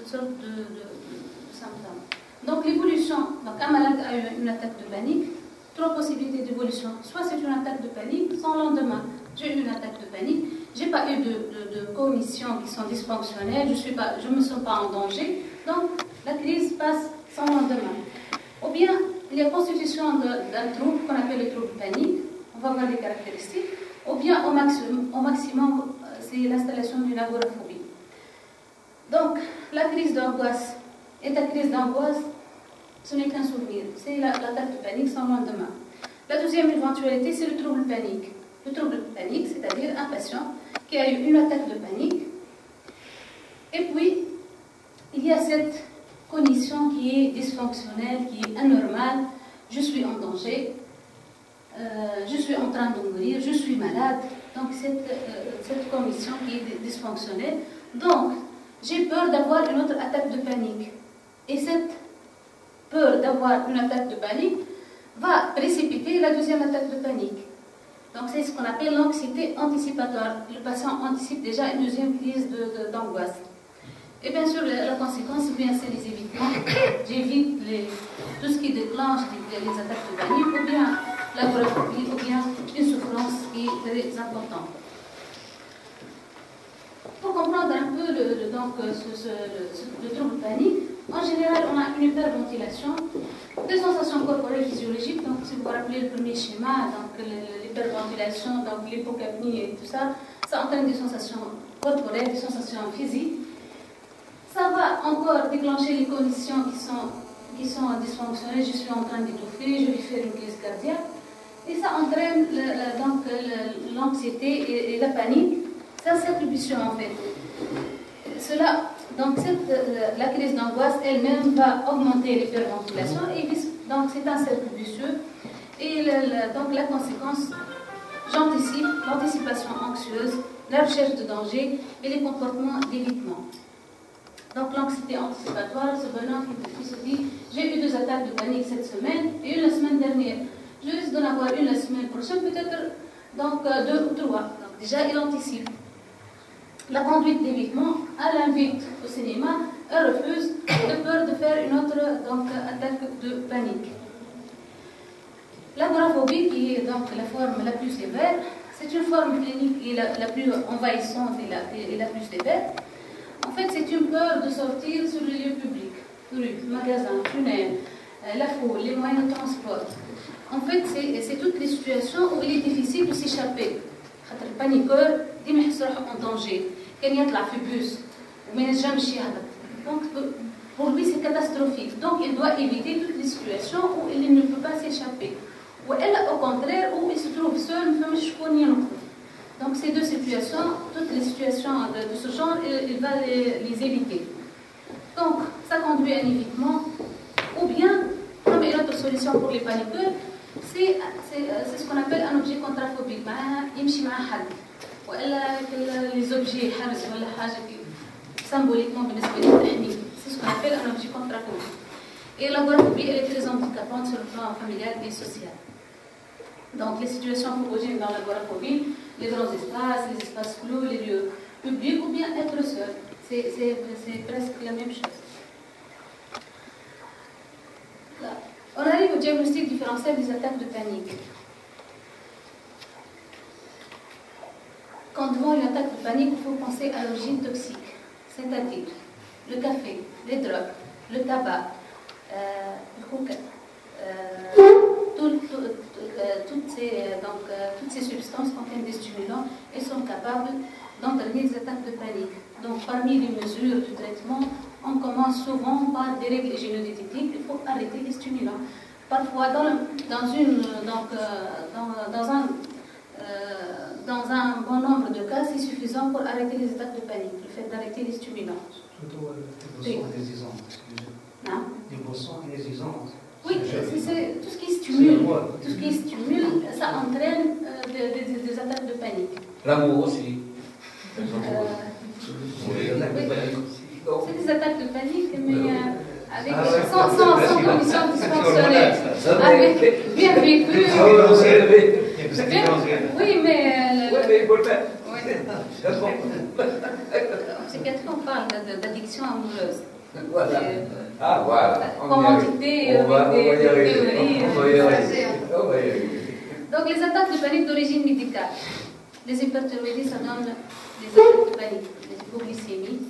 Speaker 6: sortes de symptômes. Donc, l'évolution, un malade a eu une attaque de panique, 3 possibilités d'évolution. Soit c'est une attaque de panique sans lendemain. J'ai eu une attaque de panique, je n'ai pas eu de cognitions qui sont dysfonctionnelles, je ne me sens pas en danger, donc la crise passe sans lendemain. Ou bien, il y a constitution d'un trouble qu'on appelle le trouble panique, on va voir les caractéristiques, ou bien au maximum c'est l'installation d'une agoraphobie. Donc, la crise d'angoisse et la crise d'angoisse, ce n'est qu'un souvenir, c'est l'attaque de panique sans lendemain. La deuxième éventualité, c'est le trouble panique. Le trouble panique, c'est-à-dire un patient qui a eu une attaque de panique, et puis il y a cette cognition qui est dysfonctionnelle, qui est anormale, je suis en danger, je suis en train de mourir, je suis malade, donc cette cognition qui est dysfonctionnelle. Donc, j'ai peur d'avoir une autre attaque de panique. Et cette peur d'avoir une attaque de panique va précipiter la deuxième attaque de panique. Donc c'est ce qu'on appelle l'anxiété anticipatoire. Le patient anticipe déjà une deuxième crise d'angoisse. Et bien sûr, la conséquence, c'est les évitements. J'évite tout ce qui déclenche les attaques de panique, ou bien l'agoraphobie, ou bien une souffrance qui est très importante. Pour comprendre un peu le trouble panique, en général, on a une hyperventilation, des sensations corporelles physiologiques. Donc, si vous vous rappelez le premier schéma, donc l'hyperventilation, donc l'hypocapnie et tout ça, ça entraîne des sensations corporelles, des sensations physiques. Ça va encore déclencher les conditions qui sont dysfonctionnelles. Je suis en train d'étouffer, je vais faire une crise cardiaque. Et ça entraîne donc l'anxiété et la panique. Ça, c'est l'attribution en fait. Donc la crise d'angoisse elle-même va augmenter l'hyperventilation et donc c'est un cercle vicieux. Et donc la conséquence, j'anticipe l'anticipation anxieuse, la recherche de danger et les comportements d'évitement. Donc l'anxiété anticipatoire, ce bonhomme qui se dit j'ai eu 2 attaques de panique cette semaine et une la semaine dernière. Je risque d'en avoir une la semaine prochaine, peut-être donc 2 ou 3. Donc déjà il anticipe. La conduite d'évitement, elle l'invite au cinéma, elle refuse de peur de faire une autre attaque de panique. L'agoraphobie, qui est donc la forme la plus sévère, c'est une forme clinique qui est la plus envahissante et la plus sévère. En fait, c'est une peur de sortir sur les lieux publics, rue, magasins, tunnels, la foule, les moyens de transport. En fait, c'est toutes les situations où il est difficile de s'échapper. Le paniqueur, il me sent en danger. Quand il y a le bus, donc pour lui, c'est catastrophique. Donc, il doit éviter toutes les situations où il ne peut pas s'échapper. Ou elle, au contraire, où il se trouve seul, donc ces 2 situations, toutes les situations de ce genre, il va les éviter. Donc, ça conduit à un évitement. Ou bien, comme une autre solution pour les paniqueurs, c'est ce qu'on appelle un objet contraphobique. Ou les objets symboliquement, c'est ce qu'on appelle un objet contraphobique. Et l'agoraphobie, elle est très handicapante sur le plan familial et social. Donc, les situations phobogènes dans l'agoraphobie, les grands espaces, les espaces clos, les lieux publics, ou bien être seul. C'est presque la même chose. Là. On arrive au diagnostic différentiel des attaques de panique. Quand devant une attaque de panique, il faut penser à l'origine toxique, c'est-à-dire le café, les drogues, le tabac, toutes ces substances contiennent des stimulants et sont capables d'entraîner des attaques de panique. Donc, parmi les mesures du traitement, on commence souvent par des règles hygiéno-diététiques. Il faut arrêter les stimulants. Parfois, dans un bon nombre de cas, c'est suffisant pour arrêter les attaques de panique, le fait d'arrêter les stimulants.
Speaker 5: Surtout les boissons énergisantes, excusez-moi.
Speaker 6: Non.
Speaker 5: Les boissons énergisantes.
Speaker 6: Oui, c'est tout ce qui stimule, ça entraîne des attaques de panique.
Speaker 4: L'amour aussi.
Speaker 6: C'est des attaques de panique, mais sans conditions dysfonctionnelles. Avec bien vécu. Oui, mais
Speaker 4: il faut le faire.
Speaker 6: En psychiatrie, on parle d'addiction amoureuse.
Speaker 4: Voilà. Ah, voilà.
Speaker 6: Commandité,
Speaker 4: on va y arriver.
Speaker 6: Donc, les attaques de panique d'origine médicale. Les hyperthyroïdies, ça donne les attaques de panique, les hypoglycémies,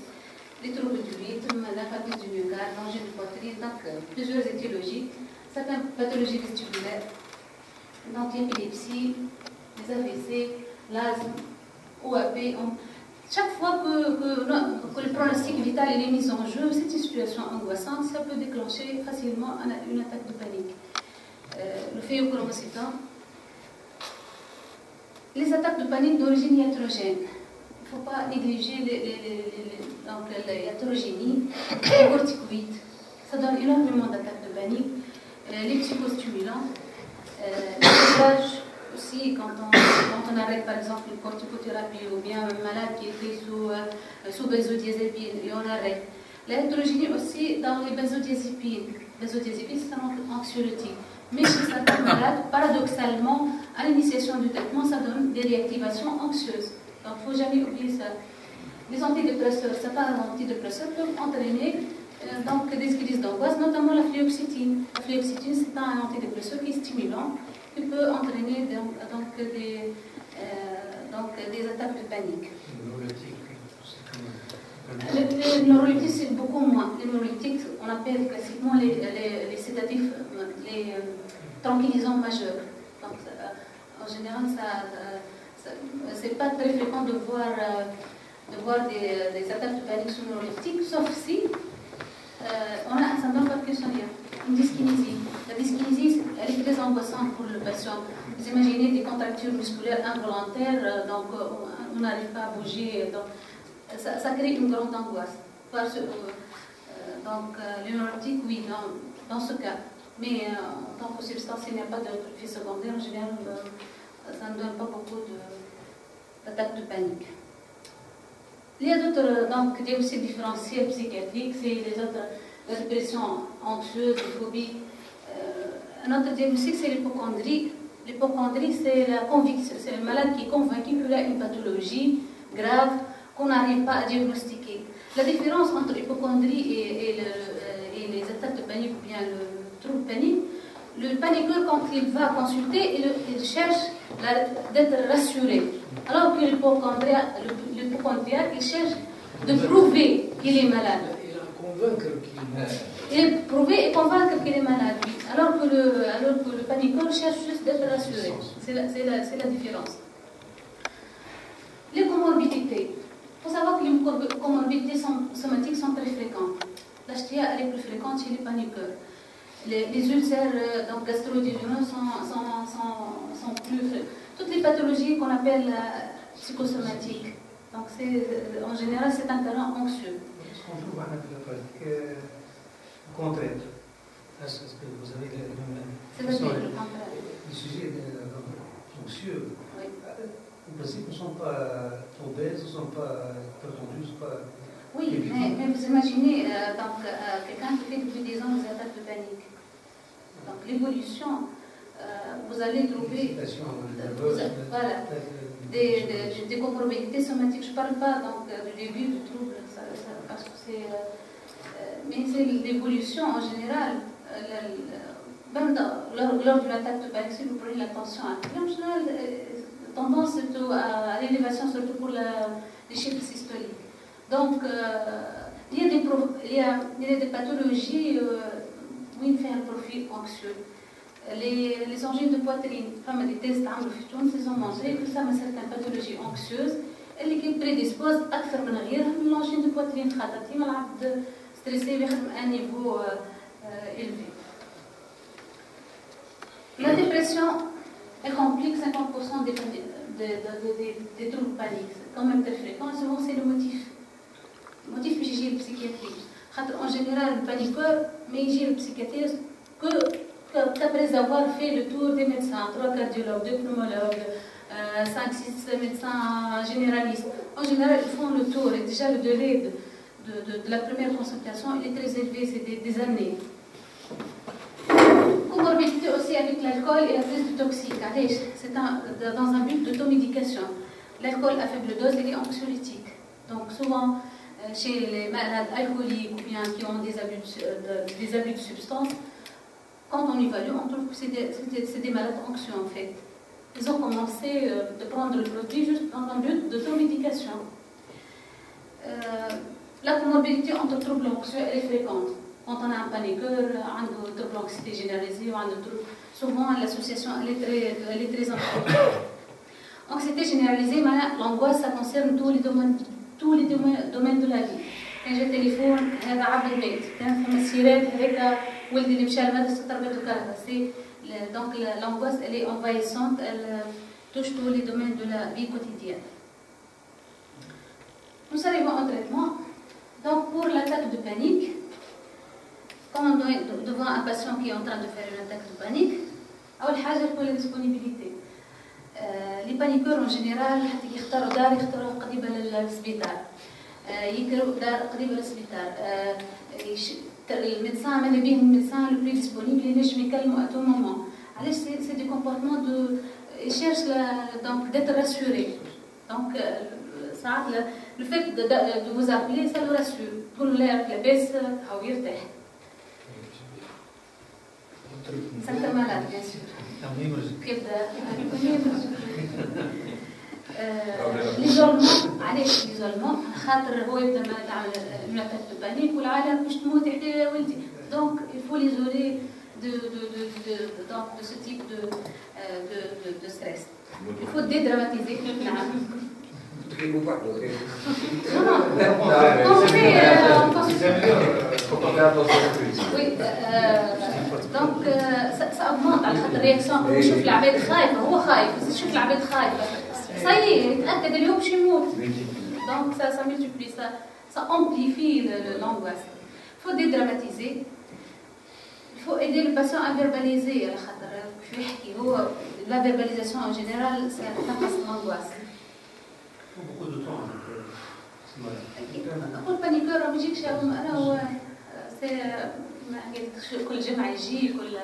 Speaker 6: les troubles du rythme, l'infarctus du myocarde, l'angine de poitrine, donc plusieurs étiologies, certaines pathologies vestibulaires, l'antiépilepsie, les AVC, l'asthme, OAP. Chaque fois que le pronostic vital est mis en jeu, c'est une situation angoissante, ça peut déclencher facilement une attaque de panique. Le phéochromocytome. Les attaques de panique d'origine iatrogène. Il ne faut pas négliger l'hétérogénie, les corticoïdes. Ça donne énormément d'attaques de panique. Les psychostimulants, les dosages aussi, quand on arrête par exemple une corticothérapie ou bien un malade qui était sous benzodiazépine et on arrête. La hétérogénie aussi dans les benzodiazépines. Benzodiazépines, c'est un anxiolytique. Mais chez certains malades, paradoxalement, à l'initiation du traitement, ça donne des réactivations anxieuses. Donc, il ne faut jamais oublier ça. Les antidépresseurs, certains antidépresseurs peuvent entraîner des crises d'angoisse, notamment la fluoxétine. La fluoxétine, c'est un antidépresseur qui est stimulant, qui peut entraîner des attaques de panique. Les neuroleptiques, c'est beaucoup moins. Les neuroleptiques, on appelle classiquement les sédatifs, les tranquillisants majeurs. Donc, en général, c'est pas très fréquent de voir des attaques de panique sous neuroleptiques, sauf si on a un syndrome parkinsonien, une dyskinésie. La dyskinésie, elle est très angoissante pour le patient. Vous imaginez des contractures musculaires involontaires, donc on n'arrive pas à bouger, donc ça crée une grande angoisse. Donc les neuroleptiques, oui, dans ce cas. Mais en tant que substance, il n'y a pas d'effet secondaire, en général, ça ne donne pas beaucoup d'attaques de panique. Il y a d'autres diagnostics différentiels psychiatriques, c'est les autres, la dépression anxieuse, les phobies. Un autre diagnostic, c'est l'hypocondrie. L'hypocondrie, c'est la conviction, c'est le malade qui est convaincu qu'il a une pathologie grave qu'on n'arrive pas à diagnostiquer. La différence entre l'hypocondrie et les attaques de panique ou bien le trouble panique, le paniqueur, quand il va consulter, il cherche d'être rassuré. Alors que l'hypochondriaque, il cherche de prouver qu'il est malade. Il prouver et convaincre qu'il est malade. Alors que le paniqueur cherche juste d'être rassuré. C'est la différence. Les comorbidités. Il faut savoir que les comorbidités somatiques sont très fréquentes. La HTA est plus fréquente chez les paniqueurs. Les ulcères gastro-duodénaux sont plus fréquents. Toutes les pathologies qu'on appelle psychosomatiques. Donc en général, c'est un terrain anxieux.
Speaker 5: Est-ce qu'on trouve dans la pratique le contraire? Est-ce que vous avez
Speaker 6: le contraire.
Speaker 5: Les sujets anxieux,
Speaker 6: oui.
Speaker 5: en principe, ne sont pas obèses, ne sont pas hypertendus, ne sont pas...
Speaker 6: Oui, mais vous imaginez quelqu'un qui fait depuis 10 ans des attaques de panique. Donc l'évolution, vous allez trouver des comorbidités somatiques. Je ne parle pas du début du trouble, parce que c'est... mais c'est l'évolution en général. Même lors de l'attaque de panique, si vous prenez la tension artérielle, en général, tendance surtout à l'élévation, surtout pour les chiffres systoliques. Donc, il y a des pathologies où il fait un profil anxieux. Les angines de poitrine, des tests ils ont montré que ça a certaines pathologies anxieuses qui prédisposent أكثر من غيرها من l'angine de poitrine خاطر ديما العبد ستريسي بيخدم à un niveau élevé. La dépression, elle complique 50% des troubles paniques. C'est quand même très fréquent. Souvent, c'est le motif. Le motif que j'ai le psychiatrique. En général, le paniqueur, mais il le psychiatrique qu'après avoir fait le tour des médecins, 3 cardiologues, 2 pneumologues, 5-6 médecins généralistes. En général, ils font le tour. Et déjà, le délai de la première consultation, il est très élevé, c'est des années. Comorbidité aussi avec l'alcool et la prise de toxiques. C'est dans un but d'automédication. L'alcool à faible dose, il est anxiolytique. Donc souvent, chez les malades alcooliques ou bien qui ont des abus de substances, quand on évalue, on trouve que c'est des malades anxieux en fait. Ils ont commencé de prendre le produit juste dans un but d'automédication. La comorbidité entre troubles anxieux, elle est fréquente. Quand on a un paniqueur, un trouble d'anxiété généralisée, souvent l'association elle est très importante. Anxiété généralisée, l'angoisse, ça concerne tous les domaines de la vie. كان جا تليفون هذا عبد الميت، كان فما سيرات هذاك ولدي اللي مشى للمدرسة ضربته كهرباء. Donc l'angoisse elle est envahissante, elle touche tous les domaines de la vie quotidienne. Nous arrivons au traitement. Donc pour l'attaque de panique, quand on est devant un patient qui est en train de faire une attaque de panique, أول حاجة تكون la disponibilité. Les paniqueurs en général يختاروا دار يختاروا قريبة للسبيطار. يكرهوا دار قريبة للسبيطار. الميدسان ماذا بيه الميدسان لو بلي ديسپونيبل ينجم يكلموا ا تو مومون. علاش سي دي كومبورتمون دو يشيرش دونك ديتر راسوري. دونك ساعات لو فيت دو فوز ابلي سا لو راسور. تقولوا لا راك لاباس او يرتاح. سانتا مالاد بيان سور. كيبدا ليزولمون. علاش ليزولمون؟ خاطر هو يبدا تعمل une attaque de panique والعالم باش تموت حتى ولدي. Donc il faut l'isoler de ce type de stress. Il faut dédramatiser. Oui, donc ça augmente على خاطر رياكسيون يشوف العباد خايفه هو خايف بس يشوف العباد خايفه صايي يتاكد اليوم باش يموت دونك ça multiplie ça amplifie l'angoisse. Il faut dédramatiser. Il faut aider le patient à verbaliser على خاطر شو يحكي هو la verbalisation en général ça تنقص l'angoisse.
Speaker 5: beaucoup de temps.
Speaker 6: أقول بانيكور ما يجيكش أنا هو كل جمعة يجي كل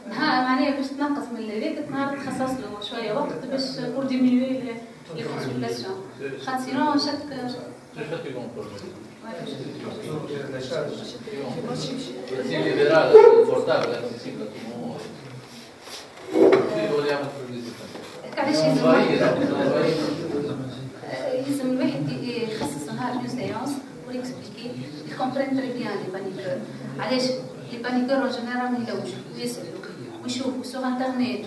Speaker 6: نهار معناها باش تنقص من هذاك نهار تخصص له شوية وقت باش pour diminuer les consultations. خاطر sinon chaque
Speaker 3: Sì, liberale, confortabile, accessibile a tutto il mondo. Ci vogliamo
Speaker 6: لازم الواحد يخصص نهار اون سيونس بور اكسبليكي يكومبرين تري بيان لي بانيكور علاش لي بانيكور اون جينيرال ما يلوش ويسالوا ويشوفوا سوغ انترنت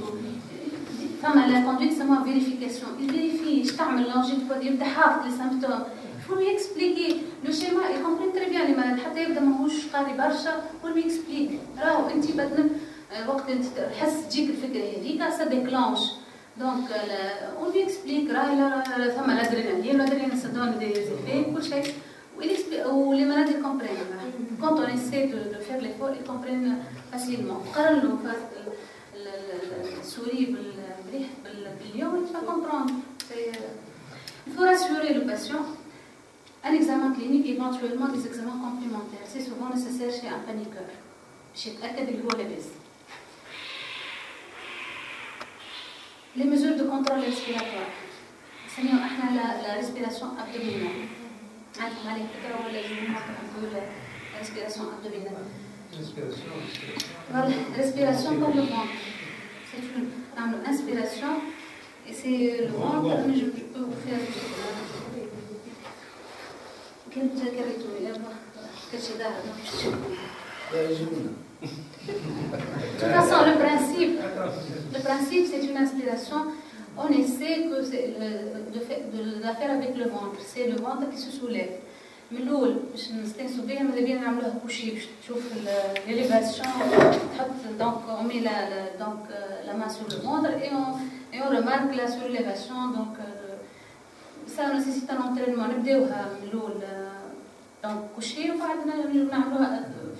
Speaker 6: فما لا كوندويت سما فيريفيكاسيون يفيريفي اش تعمل لونجيك يبدا حافظ لي سيمبتوم faut lui expliquer le schéma il comprend très bien les malades حتى يبدا ماهوش قاري برشا pour lui explique راهو انت بدنا وقت انت تحس تجيك الفكره هذيك ça déclenche donc on lui explique راهي ثم l'adrénaline ça donne des effets كل شيء les malades ils comprennent quand on essaie de faire l'effort ils comprennent facilement قارن له السوري باليوم il va comprendre il faut rassurer le patient. Un examen clinique, éventuellement des examens complémentaires. C'est souvent nécessaire chez un paniqueur. Chez les mesures de contrôle respiratoire. C'est la respiration abdominale. La respiration abdominale. Voilà, respiration par le ventre. C'est une inspiration et c'est le ventre, mais je peux vous faire. De toute façon, le principe c'est une inspiration. On essaie que de la faire avec le ventre. C'est le ventre qui se soulève. Mais l'eau, باش نستانسوا بها ماذا بينا نعملوها كوشي باش تشوف l'élévation. Donc on met la main sur le ventre et on remarque la surélévation. Donc ça nécessite un entraînement. نبداوها من الأول دونك كوشي وبعد نعملوها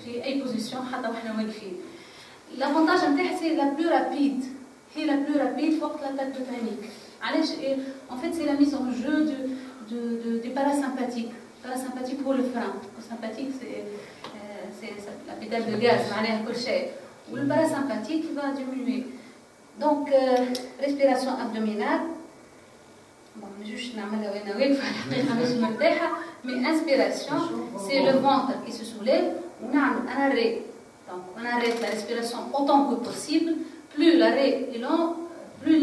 Speaker 6: في أي بوزيسيون حتى وحنا واقفين. L'avantage نتاعها c'est la plus rapide. هي la plus rapide وقت l'attaque de panique. علاش en fait c'est la mise en jeu du parasympathique. Parasympathique pour le frein. Le sympathique c'est la pédale de gaz معناها كل شيء. Le parasympathique va diminuer. Donc respiration abdominale. Bon, juste نعملها وانا واقفه الحقيقه مش مرتاحه. Mais inspiration, c'est le ventre qui se soulève. On a un arrêt. Donc on arrête la respiration autant que possible. Plus l'arrêt est long, plus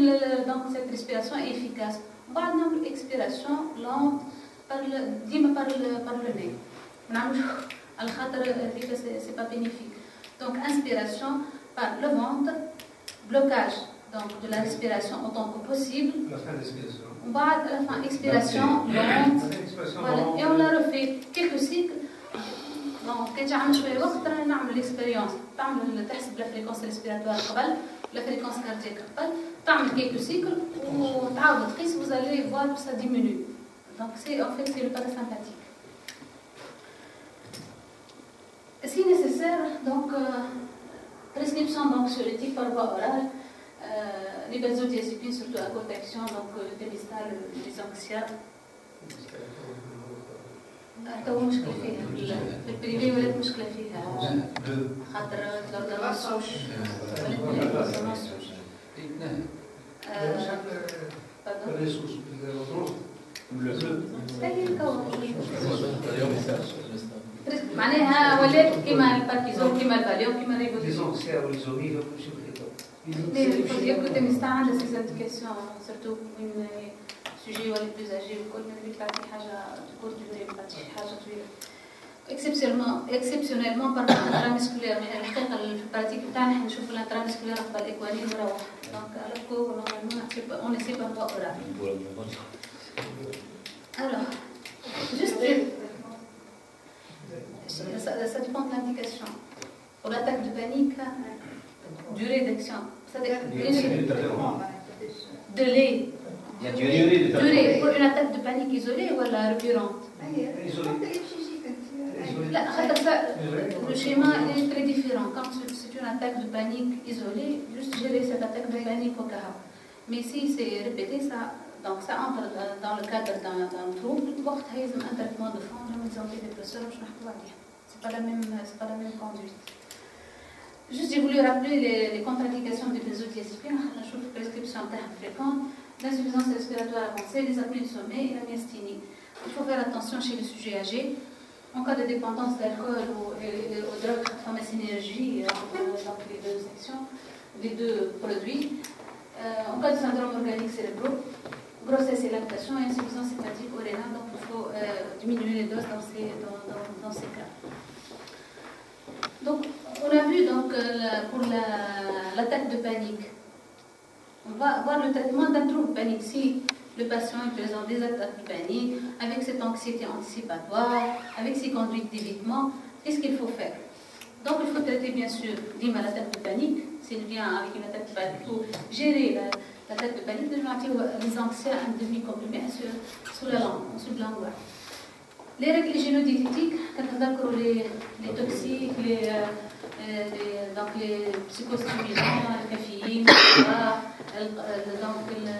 Speaker 6: donc cette respiration est efficace. On va avoir une expiration lente par le nez. On a c'est pas bénéfique. Donc inspiration par le ventre, blocage donc de la respiration autant que possible.
Speaker 5: La fin de l'expiration.
Speaker 6: On va à la fin expiration lente. Voilà. Et on la refait quelques cycles. Donc كي تعمل شويه وقت رانا نعمل l'expérience. تعمل تحسب la fréquence respiratoire قبل la fréquence cardiaque قبل تعمل quelques cycles وتعاود تقيس vous allez voir que ça diminue. Donc c'est le parasympathique. Si nécessaire donc prescription d'anxiolytiques par voie orale. Les benzodiazépines surtout à courte action donc le Temista, les Anxia. تو مشكلة فيها في البريفي ولات مشكلة فيها خاطر الأوردونانس معناها ولات كيما الباركيزون كيما الفاليوم كيما الريفوديزون. Mais il faut dire que le Temista a ses indications, surtout une sujet ou les plus âgés, ou quoi, mais il حاجة courte durée, حاجة طويلة. Exceptionnellement par l'intramusculaire. الحقيقة في البراتيك بتاعنا احنا نشوفوا الانترامسكولير قبل الإكوانين ونروح. Donc alors que normalement on essaie par voie orale. Alors, juste ça dépend de l'indication. Pour l'attaque de panique. durée d'action. C'est-à-dire
Speaker 1: ديلي
Speaker 6: durée pour une attaque de panique isolée ou récurrente. Là, le schéma est très différent. Quand c'est une attaque de panique isolée, juste gérer cette attaque de panique au cas. Mais si c'est répété, donc ça entre dans le cadre d'un trouble. Un traitement de fond, des antidépresseurs, c'est pas la même conduite. Juste, j'ai voulu rappeler les contre-indications des benzodiazépines. La prescription fréquente, l'insuffisance respiratoire avancée, les apnées du sommeil et la myasthénie. Il faut faire attention chez les sujets âgés. En cas de dépendance d'alcool ou aux drogues pharmacinergie, donc les deux sections, les deux produits. En cas de syndrome organique cérébraux, grossesse et lactation et insuffisance hépatique au rénal, donc il faut diminuer les doses dans ces cas. Donc, on a vu donc, pour l'attaque de panique, on va voir le traitement d'un trouble panique. Si le patient présente des attaques de panique, avec cette anxiété anticipatoire, avec ses conduites d'évitement, qu'est-ce qu'il faut faire? Donc, il faut traiter bien sûr l'attaque de panique, s'il vient avec une attaque de panique, il faut gérer l'attaque de panique, les anxieux un demi-comprimé sous la langue, sous la langue. Les règles génodiététiques, les toxiques, donc les psychostimulants, la caféine, donc le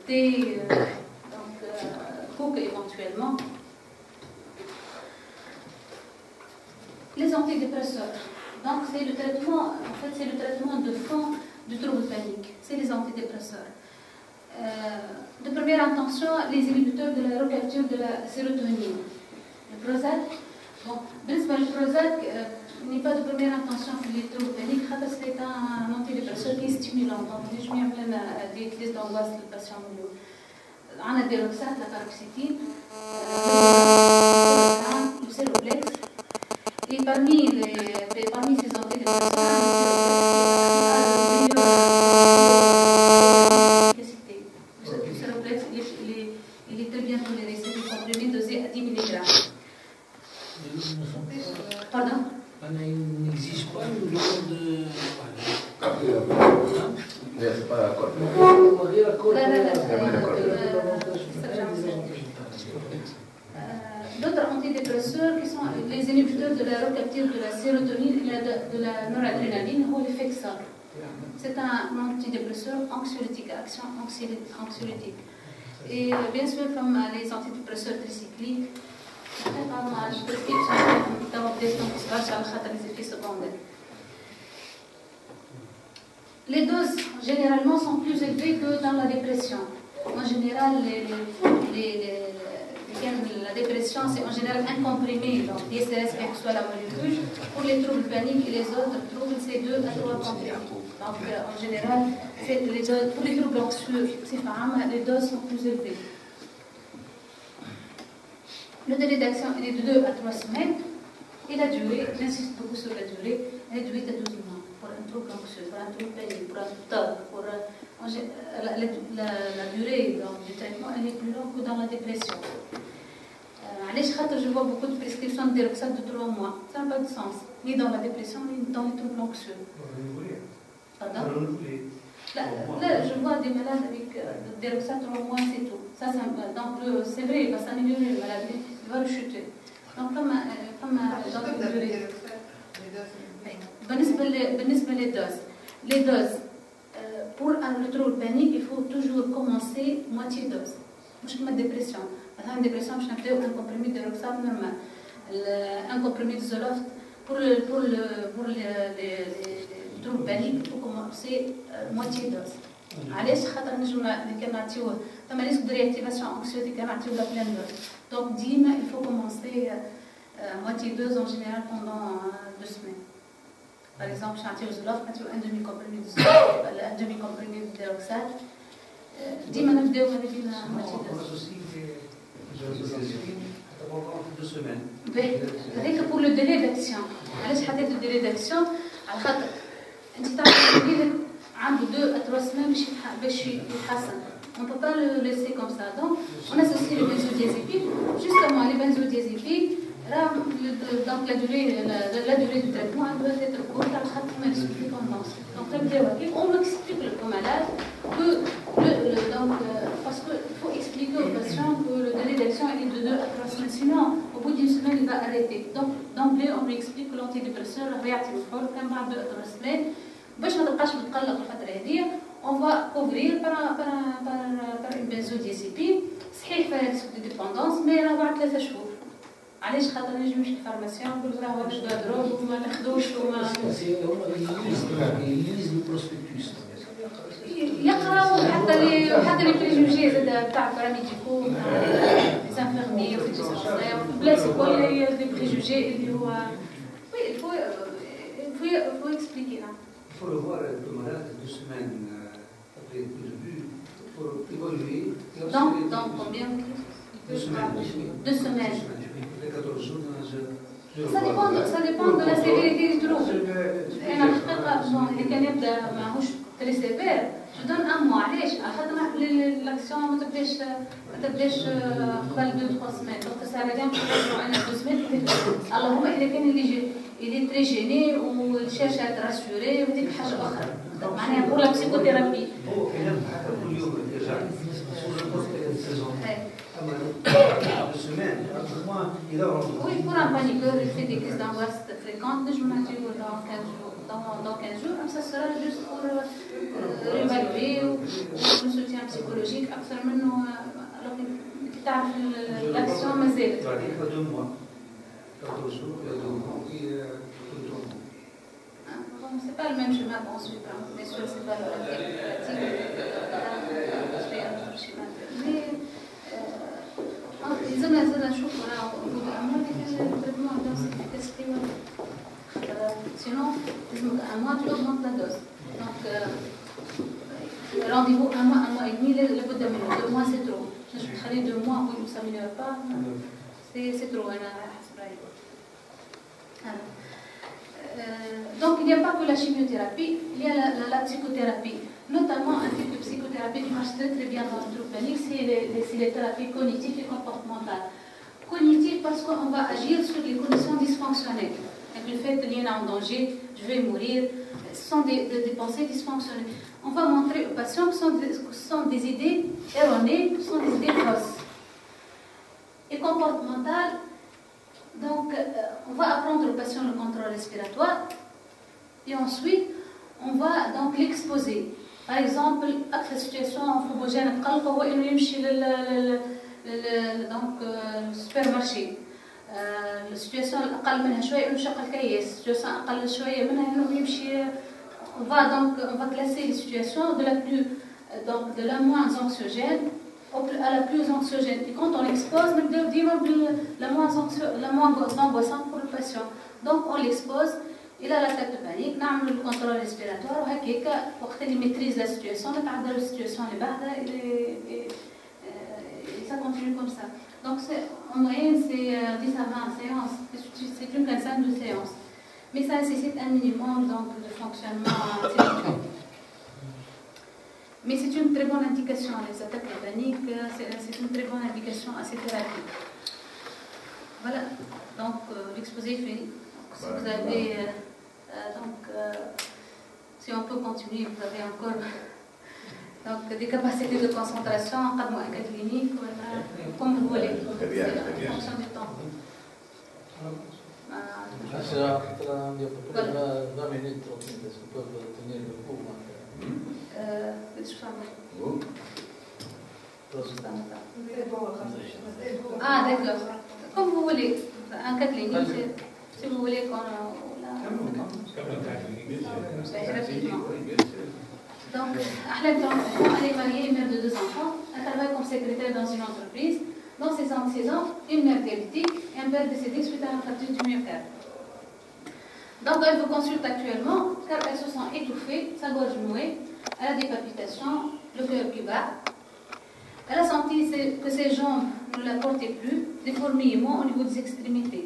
Speaker 6: thé, donc coke éventuellement. Les antidépresseurs. Donc c'est le traitement, en fait c'est le traitement de fond du trouble panique. C'est les antidépresseurs. De première intention, les inhibiteurs de la recapture de la sérotonine. Le Prozac, bon, le Prozac n'est pas de première intention pour les troubles paniques, c'est un antidépresseur qui est stimulant. Donc, je mets des crises d'angoisse du patient. On a des Deroxate, la paroxétine, le Séroplex. Et parmi ces antidépresseurs, il est très bien toléré. C'est des comprimés dosés à 10 mg. Pardon?
Speaker 5: Il n'existe pas une vision de...
Speaker 6: D'autres antidépresseurs qui sont les inhibiteurs de la recapture de la sérotonine et de la noradrénaline ou l'Effexor. C'est un antidépresseur anxiolytique, action anxiolytique. Et bien sûr, comme les antidépresseurs tricycliques, les doses généralement sont plus élevées que dans la dépression. En général, la dépression, c'est en général un comprimé, donc DSRS, quelle que soit la molécule. Pour les troubles paniques et les autres troubles, c'est 2 à 3 comprimés. Donc, en général, pour les troubles anxieux, les doses sont plus élevées. Le délai d'action est de 2 à 3 semaines et la durée, j'insiste beaucoup sur la durée, elle est de 8 à 12 mois pour un trouble anxieux, pour un trouble panique, pour un TOC. La durée du traitement elle est plus longue que dans la dépression. Je vois beaucoup de prescriptions de Deroxate de 3 mois. Ça n'a pas de sens, ni dans la dépression, ni dans les troubles anxieux. Pardon? Là, je vois des malades avec Deroxate 3 mois, c'est tout. Ça, donc, c'est vrai, il va s'améliorer le malade, mais il va rechuter. Donc, comme dans une durée. Les doses. Pour le trouble panique, il faut toujours commencer moitié dose. Mouch comme la dépression. Une dépression, je n'ai un comprimé de Deroxate normal. Un comprimé de Zoloft. Pour les troubles paniques, il faut commencer moitié dose. علاش خاطر نجمنا كان نعطيوه ثم ريسك دو رياكتيفاسيون انكسيوتيك كان نعطيوه لا بلان دوز دونك ديما il faut commencer moitié dose en général pendant 2 semaines. Par exemple, je نعطيوه Zoloft نعطيوه un demi comprimé de Zoloft ولا un demi comprimé de Deroxate ديما نبداو هذيك moitié dose. هذاك pour le délai d'action. علاش حطيت le délai d'action على خاطر انت تعرف مريضك عنده 2 à 3 semaines باش يتحسن. On ne peut pas le laisser comme ça. Donc, on associe les benzodiazépiques. Justement, les benzodiazépiques, Donc la durée du traitement elle doit être courte à traitement de dépendance. Donc on explique au malade que parce qu'il faut expliquer au patient que le délai d'action est de 2 à 3 semaines, sinon au bout d'une semaine il va arrêter. Donc d'emblée on lui explique que l'antidépresseur va يعطي الفول كان بعد 2 à 3 semaines باش ما تبقاش متقلق الفتره هذه. On va couvrir par une benzodiazépine صحيح فيها ريسك دو ديبوندونس مي راه بعد 3 شهور. علاش خاطر نجم نمشي للفارماسيون نقول له راه نشدو دروب وما ناخذوش وما يقراو حتى لي بريجوجي زاد تاع الباراميديكو تاع لي انفيرميي وفي البلايص الكل دي بريجوجي اللي هو وي faut expliquer là.
Speaker 5: Il faut le voir le malade 2 semaines après le début pour évoluer.
Speaker 6: Dans combien?
Speaker 5: 2 semaines.
Speaker 6: 2 semaines.
Speaker 5: 14 jours.
Speaker 6: Ça dépend de la sévérité du trouble. أنا حقيقة اللي كان يبدأ ماهوش تري سيفير جو دون ان موا. علاش؟ خاطر لاكسيون ما تبداش قبل 2 3 سemaines. دونك سا ريغان انا 2 سemaines اللهم اذا كان اللي تري جيني وشاشه تراسيوري وهذيك حاجه اخرى معناها بور لا بسيكوثيرابي.
Speaker 5: هو كلام حتى كل يوم يرجع
Speaker 6: Oui, pour un paniqueur, il fait des crises d'angoisse fréquentes. Je me dis dans 15 jours, ça sera juste pour évaluer ou le soutien psychologique. Absolument, alors l'action me zèle.
Speaker 5: 2 mois. 14 jours, 2 mois, puis
Speaker 6: c'est pas le même chemin qu'on suit, bien sûr, c'est pas le schéma. Mais لازم نشوف وجود أمراض لكن التريتمون عندهم efficacité sinon لازم un mois tu augmentes la dose. Donc rendez-vous un mois et demi لابد منه. 2 mois c'est trop. Je تخلي 2 mois où il ne s'améliore pas c'est trop. أنا حسب رأيي. Donc il n'y a pas que la chimiothérapie, il y a la psychothérapie. Notamment un type de psychothérapie qui marche très bien dans le trouble panique, c'est les thérapies cognitives et comportementales. Cognitives parce qu'on va agir sur les conditions dysfonctionnelles. Avec le fait qu'il y en a en danger, je vais mourir, ce sont des pensées dysfonctionnelles. On va montrer aux patients que ce sont des idées erronées, que ce sont des idées fausses. Et comportementales, donc on va apprendre aux patients le contrôle respiratoire et ensuite on va donc l'exposer. Par exemple, أكثر situation فوبوجين تقلقه هو إنه يمشي donc السوبر مارشي. السيتواسيون الأقل منها شوية إنه يشغل كياس. السيتواسيون أقل شوية منها إنه يمشي. On va classer les situations de la moins anxiogène à la plus anxiogène. Et quand on l'expose, نبداو ديما la moins angoissante pour le patient. Donc on l'expose. Il a l'attaque de panique, نعمل le contrôle respiratoire وهكاك وقت اللي maîtrise la situation نتعدل السيتواسيون اللي بعدها et ça continue comme ça. Donc en moyenne c'est 10 à 20 séances, c'est une quinzaine de séances. Mais ça nécessite un minimum donc, de fonctionnement intellectuel. Mais c'est une très bonne indication, les attaques de panique, c'est une très bonne indication à ces thérapies. Voilà, donc l'exposé est fini. Si vous avez, si on peut continuer, vous avez encore donc, des capacités de concentration, en cas de clinique, voilà, comme vous voulez. C'est en fonction du temps.
Speaker 3: C'est à peu près 20 minutes, 30 minutes. Est-ce qu'on peut tenir le coup?
Speaker 6: Ah, d'accord. Comme vous voulez. Un cas clinique, si vous voulez qu'on Donc, Ahmed elle est mariée, mère de 2 enfants. Elle travaille comme secrétaire dans une entreprise. Dans ses antécédents, une mère diabétique et un père décédé suite à un fracture du myocarde. Donc, elle vous consulte actuellement car elle se sent étouffée, sa gorge nouée, elle a des palpitations, le cœur qui bat. Elle a senti que ses jambes ne la portaient plus, des fourmillements au niveau des extrémités.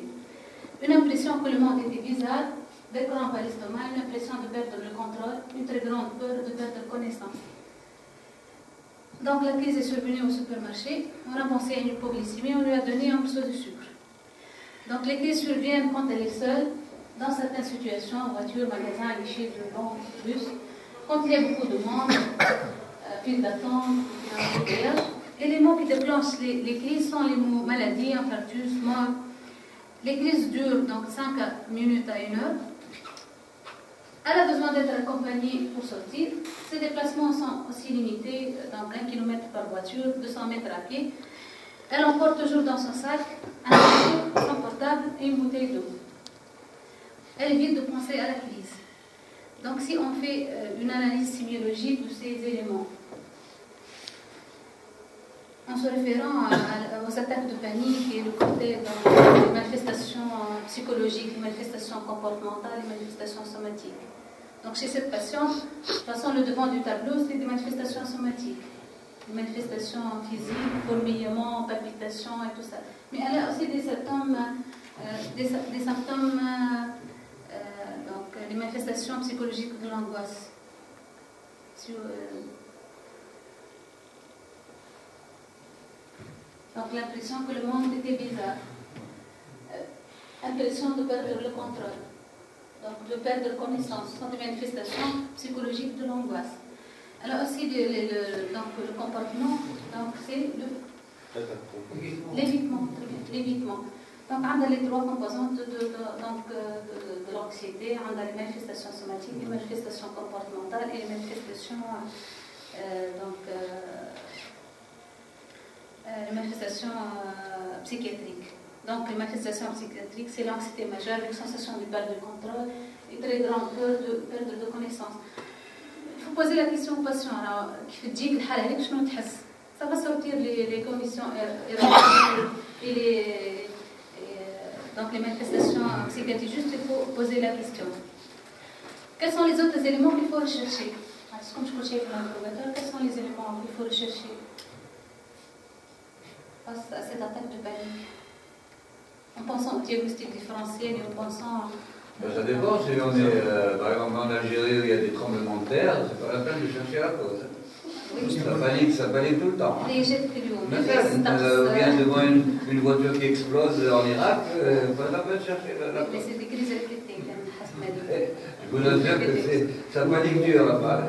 Speaker 6: Une impression que le monde était bizarre, des crampes à l'estomac, une impression de perdre le contrôle, une très grande peur de perdre connaissance. Donc la crise est survenue au supermarché, on a pensé à une hypoglycémie, on lui a donné un morceau de sucre. Donc les crises surviennent quand elle est seule, dans certaines situations, voiture, magasin, guichet de banque, bus, quand il y a beaucoup de monde, file d'attente, embouteillage. L'élément qui déclenche les crises sont les mots maladies, infarctus, mort. Les crises durent donc 5 minutes à 1 heure. Elle a besoin d'être accompagnée pour sortir. Ses déplacements sont aussi limités, donc 1 km par voiture, 200 mètres à pied. Elle emporte toujours dans son sac un papier, son portable et une bouteille d'eau. Elle évite de penser à la crise. Donc si on fait une analyse sémiologique de ces éléments, en se référant aux attaques de panique et le côté dans les manifestations psychologiques, les manifestations comportementales, les manifestations somatiques. Donc chez cette patiente, de toute façon, le devant du tableau, c'est des manifestations somatiques. Des manifestations physiques, fourmillements, palpitations et tout ça. Mais elle a aussi des symptômes, donc les manifestations psychologiques de l'angoisse. Donc l'impression que le monde était bizarre. Impression de perdre le contrôle. Donc de perdre connaissance. Ce sont des manifestations psychologiques de l'angoisse. Alors aussi le comportement, donc c'est l'évitement. Donc on a les 3 composantes de l'anxiété, on a les manifestations somatiques, les manifestations comportementales et les manifestations les manifestations psychiatriques. Donc les manifestations psychiatriques, c'est l'anxiété majeure, une sensation de perte de contrôle et très grande peur de perdre de connaissance. Il faut poser la question au patient. Alors, ça va sortir les commissions et donc les manifestations psychiatriques. Juste, il faut poser la question. Quels sont les autres éléments qu'il faut rechercher? Comme je couchais pour l'interrogatoire, quels sont les éléments qu'il faut rechercher face à cette attaque de panique? En pensant au diagnostic différentiel et en pensant...
Speaker 4: Ça dépend, si on est par exemple en Algérie où il y a des tremblements de terre, c'est pas la peine de chercher la cause. Oui. Ça panique tout le temps.
Speaker 6: Les jets de
Speaker 4: on vient devant une voiture qui explose en Irak, pas la peine de chercher la cause.
Speaker 6: Mais c'est des crises épileptiques.
Speaker 4: Je vous assure que ça panique dur là-bas.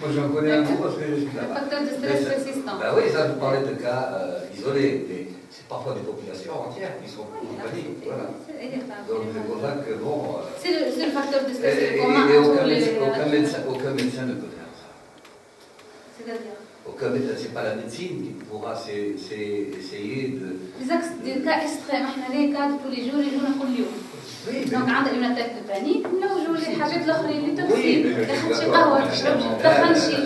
Speaker 4: Moi j'en connais un gros parce que je suis là-bas.
Speaker 6: Un facteur de stress persistant.
Speaker 4: Ben oui, ça vous parlait de cas isolés. C'est parfois des populations entières qui sont en panique. Voilà. Donc c'est pour ça que bon.
Speaker 6: C'est le facteur de stress
Speaker 4: et aucun médecin ne peut faire ça.
Speaker 6: C'est-à-dire
Speaker 4: c'est pas la médecine qui pourra essayer de.
Speaker 6: Des cas extrêmes, les cas de tous les jours, كل يوم. Donc on a une attaque de panique, نلوجوا لي حاجات الاخرين اللي توكسيك، دخلت شي قهوه تشرب، دخلت شي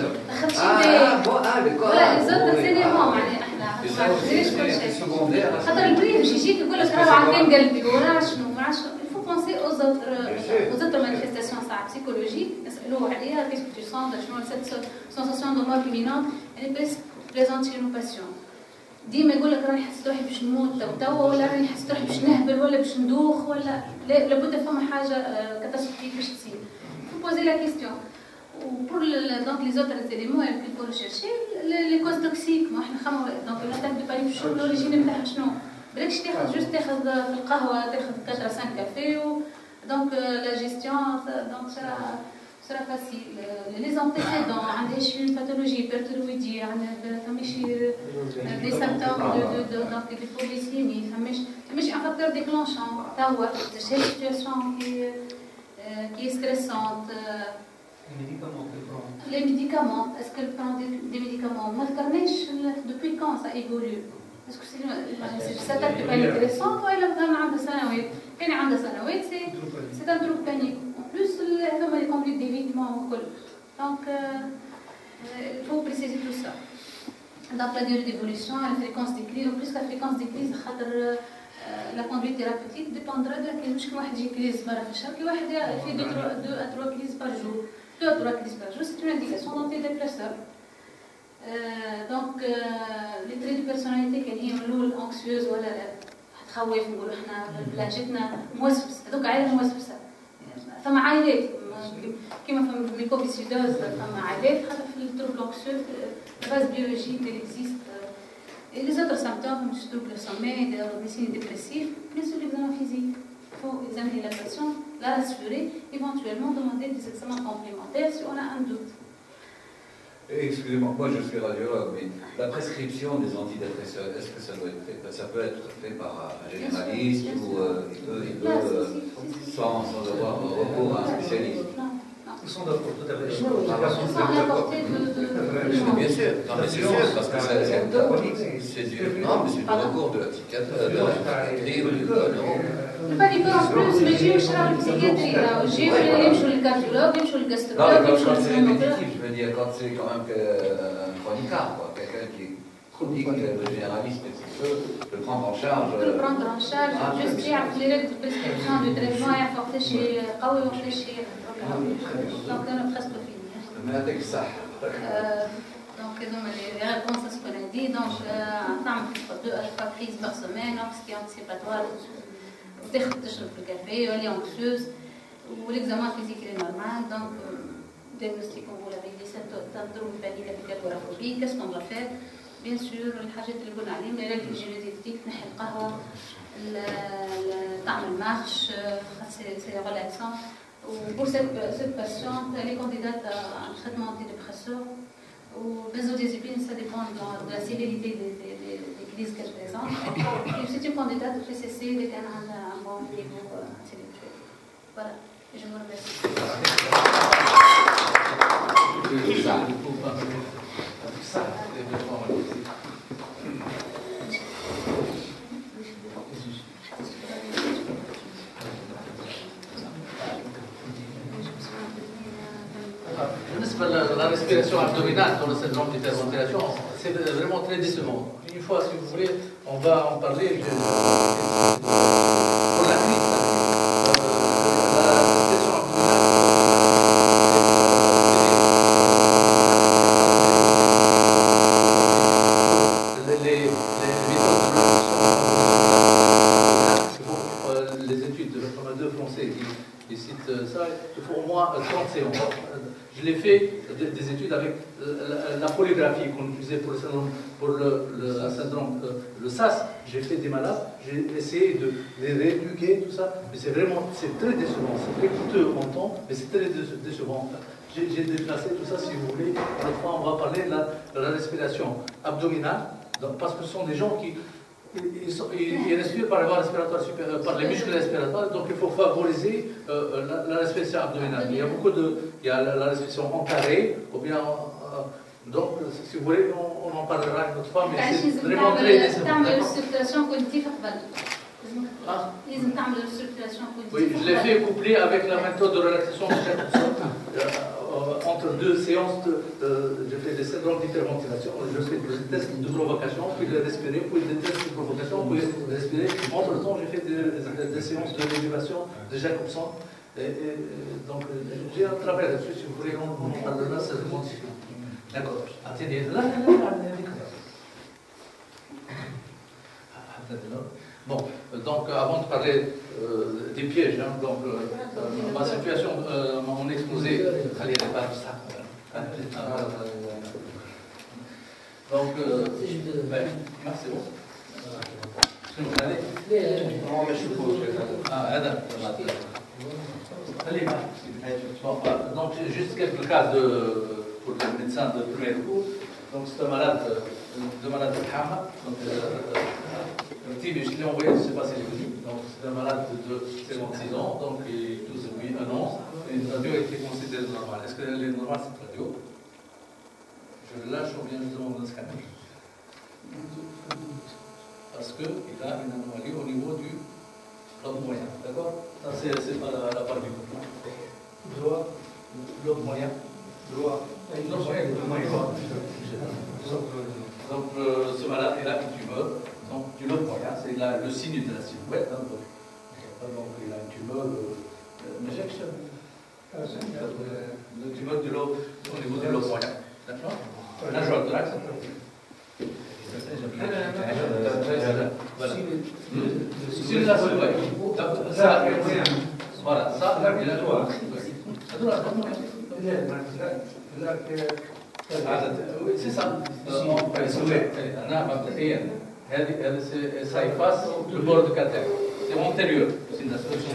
Speaker 6: ولا les autres c'est les bons معناها احنا ما نعرفوش كل شيء. خاطر البريد باش يجيك يقول لك راهو عطين قلبي وراه شنو ما عرفش. Il faut penser aux autres manifestations psychologiques, نسالوه عليها qu'est-ce que tu sens, cette sensation de mort imminente, elle est présente chez nos patients. ديما يقول لك راني حسيت روحي باش نموت توا ولا راني حسيت روحي باش نهبل ولا باش ندوخ ولا لابد فما حاجه كاتاستروفيك باش تصير. faut poser la question. Pour donc les autres éléments qu'il faut rechercher, les causes toxiques. ما احنا خمو donc l'attaque de panique شنو l'origine نتاعها شنو؟ بالكش تاخذ جوست تاخذ في القهوه تاخذ 4 5 كافي donc la gestion donc sera facile. Les antécédents, une pathologie hyperthyroïdie, des symptômes d'hypoglycémie, un facteur déclenchant, c'est une situation qui est stressante. Les médicaments, est-ce qu'elle prend des médicaments? Depuis quand ça évolue? Est-ce que c'est attaque de panique récente ou elle a عندها سنوات? C'est un trouble panique. Plus les conduites d'évitement. Donc, il faut préciser tout ça. Donc, la durée d'évolution, la fréquence des crises. En plus, la fréquence des crises, la conduite thérapeutique dépendra de laquelle. مش كل واحد يجي كريز مرة في الشهر، كل واحد fait 2 à 3 crises par jour. 2 à 3 crises par jour, c'est une indication d'antidépresseur. Donc, les traits de personnalité كان هي ملول anxieuse ولا تخوف نقولوا احنا بلاجتنا موسوس، هذوك عائلة موسوسة. ثم عائلات كما فما ميكوبيسيدوز ثم عائلات خاطر في التروبل anxieux base biologique elle existe Et les autres symptômes, surtout le sommeil, les signes dépressifs, bien sûr l'examen physique. Il faut examiner la patiente, la rassurer, éventuellement demander des examens complémentaires si on a un doute.
Speaker 4: Excusez-moi, moi je suis radiologue, mais la prescription des antidépresseurs, est-ce que ça doit être fait? Ça peut être fait par un généraliste ou il peut sans avoir recours à un spécialiste?
Speaker 5: Ils sont d'accord, tout à fait.
Speaker 6: Je sens la portée de...
Speaker 2: Bien sûr, non, mais c'est sûr, parce que c'est du recours de la psychiatrie ou du neuro.
Speaker 6: Pas du tout en plus, mais j'ai eu le psychiatrie, j'ai eu le cardiologue, j'ai eu le gastrologue,
Speaker 2: Non,
Speaker 6: j'ai eu
Speaker 2: quand
Speaker 6: le
Speaker 2: c'est
Speaker 6: pneumologue.
Speaker 2: répétitif, je veux dire, quand c'est quand même un chronicard, quoi, quelqu'un qui est chronique, le généraliste, peut le prendre en charge.
Speaker 6: Je peux le prendre en charge, juste les règles de prescription du traitement et apporter chez قوي وفي chez donc on a presque fini.
Speaker 2: Mais avec ça.
Speaker 6: Donc les réponses à ce qu'on a dit, donc on a 2 à 3 crises par semaine, ce qui est anticipatoire. تشرب الكافيه ولا anxieuse ou l'examen physique est normal donc diagnostic on vous l'avez dit syndrome de panique avec agoraphobie qu'est-ce qu'on doit faire bien sûr الحاجات اللي قلنا عليهم les règles hygiéniques نحي القهوه طعم المارش c'est relaxant ou pour cette patiente elle est candidate à un traitement antidépresseur ou benzodiazépine ça dépend de la sévérité des crises qu'elle présente et c'est une candidate de PCC avec un bon niveau intellectuel. Voilà, et je vous remercie.
Speaker 3: La respiration abdominale dans le syndrome d'hyperventilation, c'est vraiment très décevant. Une fois, si vous voulez, on va en parler. Pour la crise, la respiration abdominale, les études de deux français qui citent ça, il faut au moins 30 séances. Je l'ai fait des études avec la polygraphie qu'on utilisait pour le syndrome, le SAS. J'ai fait des malades, j'ai essayé de les rééduquer, tout ça, mais c'est très décevant, c'est très coûteux en temps, mais c'est très décevant. J'ai déplacé tout ça, si vous voulez. Une fois, on va parler de la respiration abdominale, parce que ce sont des gens qui ils respirent par les voies respiratoires supérieures, par les muscles respiratoires, donc il faut favoriser la respiration abdominale. Il y a la respiration en carré, ou bien donc si vous voulez, on en parlera une autre fois, mais c'est vraiment très décevant. Oui, je l'ai fait coupler avec la méthode de relaxation entre 2 séances, je fais des syndromes d'hyperventilation, je fais des tests de provocation, puis de respirer, puis des tests de provocation, puis de respirer. Entre temps, j'ai fait des séances de régulation de Jacobson. Donc, j'ai un travail là-dessus, si vous voulez, on en parlera, ça demande. D'accord. Attendez, là. Bon, donc avant de parler des pièges, hein, donc ma situation, mon exposé, allez réparer ça. Donc, c'est bon. Allez. Allez, bon, donc juste quelques cas pour les médecins de premier cours. Donc c'est un malade de Hama. Je l'ai envoyé, je ne sais pas si c'est connu. Donc, c'est un malade de 56 ans, donc il tousse depuis 1 an. Une radio a été considérée normale. Est-ce qu'elle est normale, cette radio? Je le lâche ou bien je demande un scanner? Parce qu'il a une anomalie au niveau du lobe moyen. D'accord? Ça, c'est pas la part du coup. Droit, lobe moyen. Droit. Lobe moyen. Donc, ce malade, il a une tumeur. Donc, du lobe moyen, c'est le signe de la silhouette. Hein, donc, il a une tumeur d'injection. Le tumeur du lobe, au niveau du lobe moyen. D'accord? La joie de l'axe. Voilà. C'est la silhouette. Ça, voilà, ça, il a le droit. Oui, c'est ça. Ça efface le bord de cathète. C'est antérieur. C'est une association.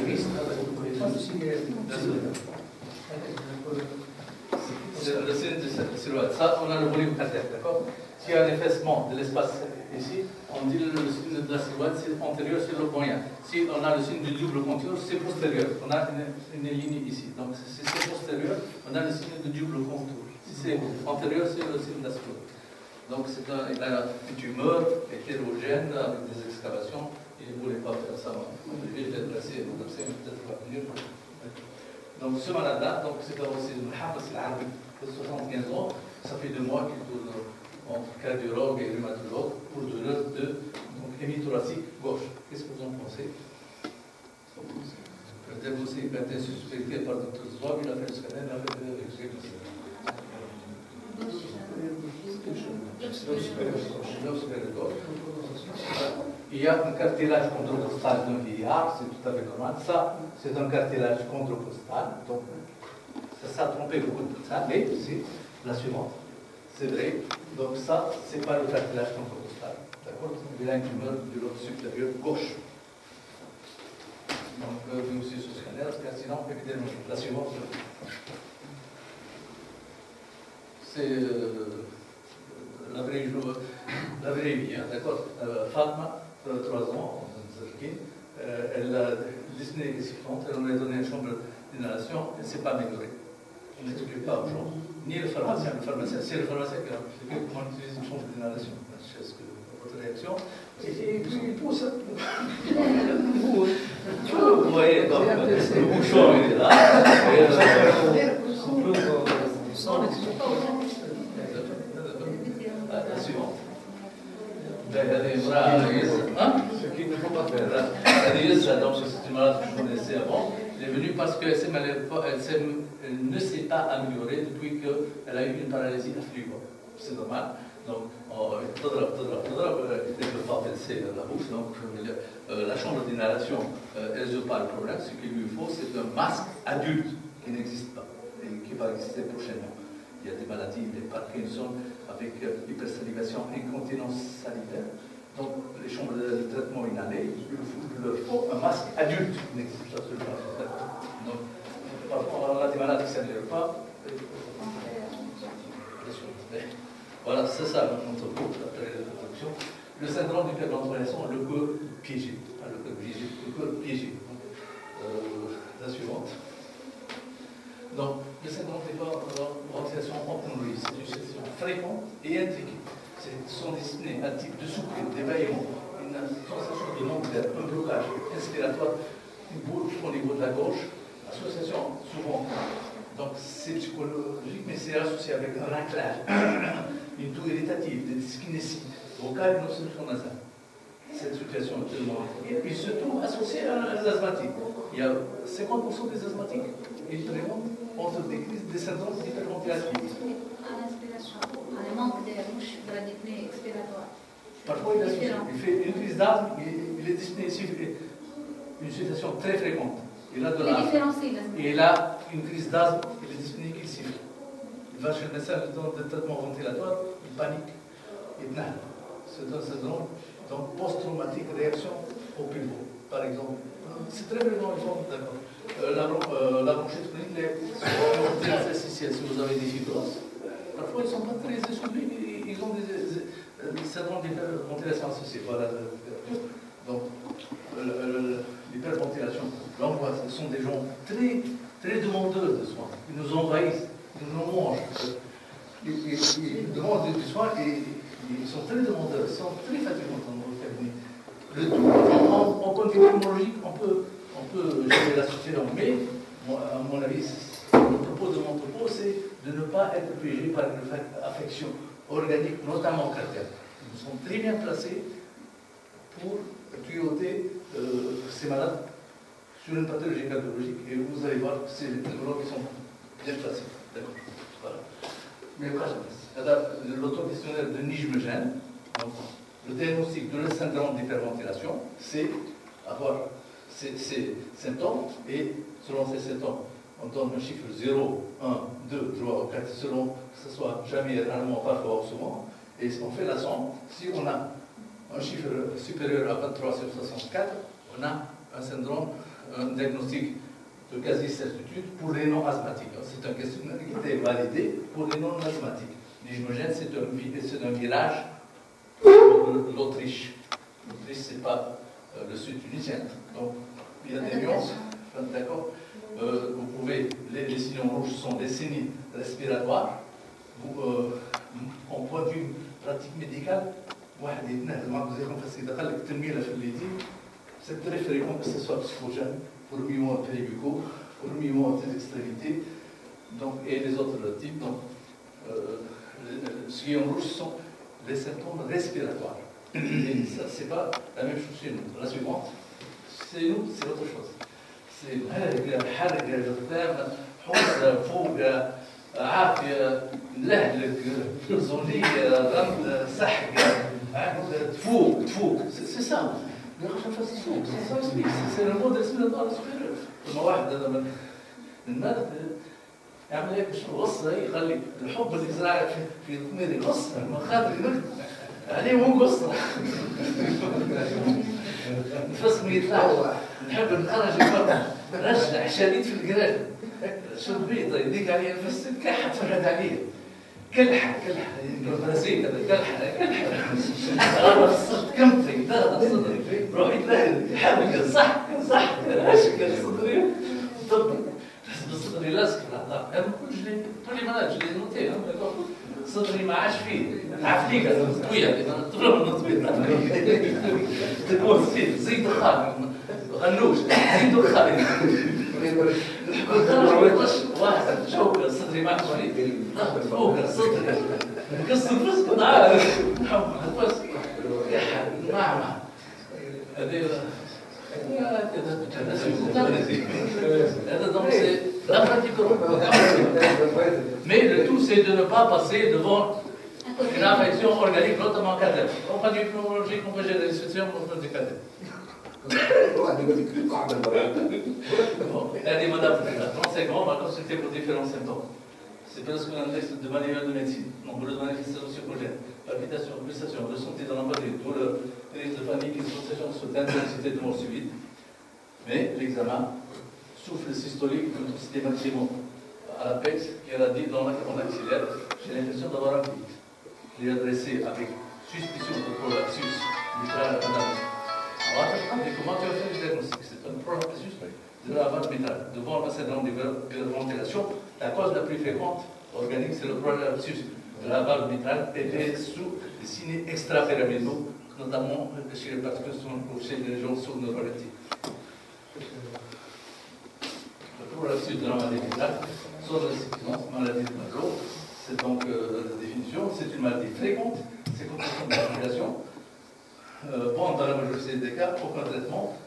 Speaker 3: C'est le signe de cette silhouette. Ça, on a le volume cathète, d'accord? S'il y a un effacement de l'espace ici, on dit le signe de la silhouette, c'est antérieur, c'est le moyen. Si on a le signe du double contour, c'est postérieur. On a une ligne ici. Donc, si c'est postérieur, on a le signe du double contour. Si c'est antérieur, c'est le signe de la silhouette. Donc, il a une tumeur hétérogène avec des excavations. Il ne voulait pas faire ça. Il était placé, donc c'est peut-être pas mieux. Donc, ce malade-là, c'est aussi le Hamas al-Arabi de 75 ans. Ça fait 2 mois qu'il tourne entre cardiologue et rhumatologue pour douleur de hémithoracique gauche. Qu'est-ce que vous en pensez? Le diagnostic a été suspecté par le Dr Zouab, il a fait le scanner, il a fait l'exécution. Il y a un cartilage chondrocostal d'un vieillard, c'est tout à fait normal. Ça, c'est un cartilage chondrocostal. Donc, ça a trompé beaucoup de ça, mais c'est la suivante. C'est vrai. Donc, ça, c'est pas le cartilage chondrocostal. D'accord? Il a une tumeur du lobe supérieur gauche. Donc, vous aussi ce scanner, sinon, évidemment, la suivante. C'est la vraie vie, hein, d'accord? Fatma, 3 ans, elle a dyspnée récipiente, elle lui a donné une chambre d'inhalation, elle ne s'est pas améliorée. On n'explique pas aux gens, ni le pharmacien, c'est le pharmacien qui a expliqué comment on utilise une chambre d'inhalation. Est-ce que votre réaction? Et puis il pousse. Vous voyez, donc, le bouchon, il est là. La suivante. Ce qu'il ne faut pas faire. Donc c'est une malade que je connaissais avant. Elle est venue parce qu'elle ne s'est pas améliorée depuis qu'elle a eu une paralysie affluente. C'est normal. Donc, elle ne peut pas baisser la bouche. Donc, la chambre d'inhalation, elle ne résout pas le problème. Ce qu'il lui faut, c'est un masque adulte qui n'existe pas et qui va exister prochainement. Il y a des maladies, des Parkinson, avec hypersalivation, incontinence salivaire. Donc, les chambres de traitement inhalé, il leur faut un masque adulte qui n'existe absolument pas. Donc, parfois, on a des malades qui ne s'améliorent pas. Voilà, c'est ça notre cours, après l'introduction. Le syndrome d'hyperventilation, le cœur piégé. Le cœur piégé. La suivante. Donc, le syndrome d'hyperventilation en pneumonie, c'est une situation fréquente et intriquée. Ce sont des signes un type de souffle, d'évaillement, une sensation de manque d'air, un blocage respiratoire, une boule au niveau de la gorge, association souvent. Donc, c'est psychologique, mais c'est associé avec un raclage, une toux irritative, des dyskinésies vocales et non solution nasale. Cette situation est tellement intriquée. Et surtout associée à un asthmatique. Il y a 50% des asthmatiques qui ont des crises des syndromes d'hyperventilation.
Speaker 6: À l'inspiration, à un manque d'air, de la dyspnée expiratoire.
Speaker 3: Parfois, il fait une crise d'asthme, il est dyspné ici, une situation très fréquente. Il a de l'asthme. Il a une crise d'asthme, il est dyspné qu'il siffle. Il va chez le médecin, il donne des traitements ventilatoires, il panique, il nage. C'est un syndrome post-traumatique, réaction au pulvo, par exemple. C'est très fréquent, ils sont d'accord. La bronchite chronique, les interstitiels, si vous avez des fibroses, parfois ils ne sont pas très essoufflés, ils ont des syndromes d'hyperventilation associés. Voilà. Donc, l'hyperventilation, l'angoisse, ce sont des gens très, très demandeurs de soins. Ils nous envahissent, ils nous mangent. Ils demandent du soin et ils sont très demandeurs, ils sont très fatigants dans notre cabinet. Le tout, en point de vue pneumologique, on peut gérer la situation, mais à mon avis, le propos de mon propos, c'est de ne pas être piégé par une affection organique, notamment cardiaque. Nous sommes très bien placés pour tuyauter ces malades sur une pathologie cardiologique et vous allez voir que c'est les neurologues qui sont bien placés. D'accord. Voilà. Mais l'auto-questionnaire de Nijmegen, donc le diagnostic de le syndrome d'hyperventilation, c'est avoir ces symptômes et selon ces symptômes, on donne un chiffre 0, 1,
Speaker 7: 2, 3 ou 4, selon que ce soit jamais, rarement, parfois ou souvent. Et on fait la somme. Si on a un chiffre supérieur à 23 sur 64, on a un syndrome, un diagnostic de quasi-certitude pour les non-asthmatiques. C'est un questionnaire qui était validé pour les non-asthmatiques. L'hypogène, c'est un virage pour l'Autriche. L'Autriche, ce n'est pas le sud tunisien. Donc, il y a des nuances. D'accord. Vous pouvez, les signaux rouges sont des signes respiratoires. En point de vue pratique médicale, c'est très fréquent que ce soit psychogène pour le mouvement péribucaux, pour le mouvement des extrémités, donc, et les autres types. Donc, ce qui est en rouge sont les symptômes respiratoires. Et ça, c'est pas la même chose chez nous. La suivante, c'est nous, c'est autre chose. C'est الحرق الفم حوض فوق عافيه لهلك زونيه غمض سحق تفوق سي سا سي لو مود respiratoire supérieur. لما واحد هذا من المرض يعمل هيك باش الغصه يخلي الحب اللي زرع في ضميري غصه ما خاطر عليه مو قصه نفس ما يطلع نحب نخرج المرة رجع شديد في القراد شو البيضة يديك عليها نفس كحة تفرد عليها كلحة برازيل هذا كلحة غرب الصدر كمتي ضغط صدري روحي تلاقي حبك صح عشق صدري طب صدري لازق في الأعضاء هذا كل مرات جلي نوتي صدري ما عادش فيه عفليكة طويلة تضرب النطبيط تقول زي دخان غنوش زي دخان واحد شوكة صدري ما عادش فيه ضغط فوق صدري قص الفسق تعال محمد بس يا حبيبي مع donc c'est la pratique européenne. Mais le tout, c'est de ne pas passer devant une infection organique, notamment cadavre. On prend du pneumologique, on peut gérer les situations, on peut du cadavre. Elle dit, madame, c'est grand, on va consulter pour différents symptômes. C'est parce qu'on a un texte de manuel de médecine, nombreuses manifestations psychogènes, palpitations, pulsations, ressenti dans l'empathie, douleur, crise de panique, sensation d'intensité de mort subite. Mais l'examen, souffle systolique, c'était maximum à l'apex, qu'elle a dit dans l'axillaire, j'ai l'impression d'avoir un pic. Je l'ai adressé avec suspicion de prolapsus mitral à madame. Et comment tu as fait le diagnostic? C'est un prolapsus de la valve mitrale. Devant le syndrome de ventilation, la cause la plus fréquente organique, c'est le prolapsus de la valve mitrale et sous les signes extrapyramidaux, notamment chez les particules ou chez les gens sous-neuroleptiques. Le prolapsus de la valve mitrale, soit la suffisance, maladie de Maslow's, c'est donc la définition, c'est une maladie fréquente, c'est complètement de la population. Bon, dans la majorité des cas, aucun traitement.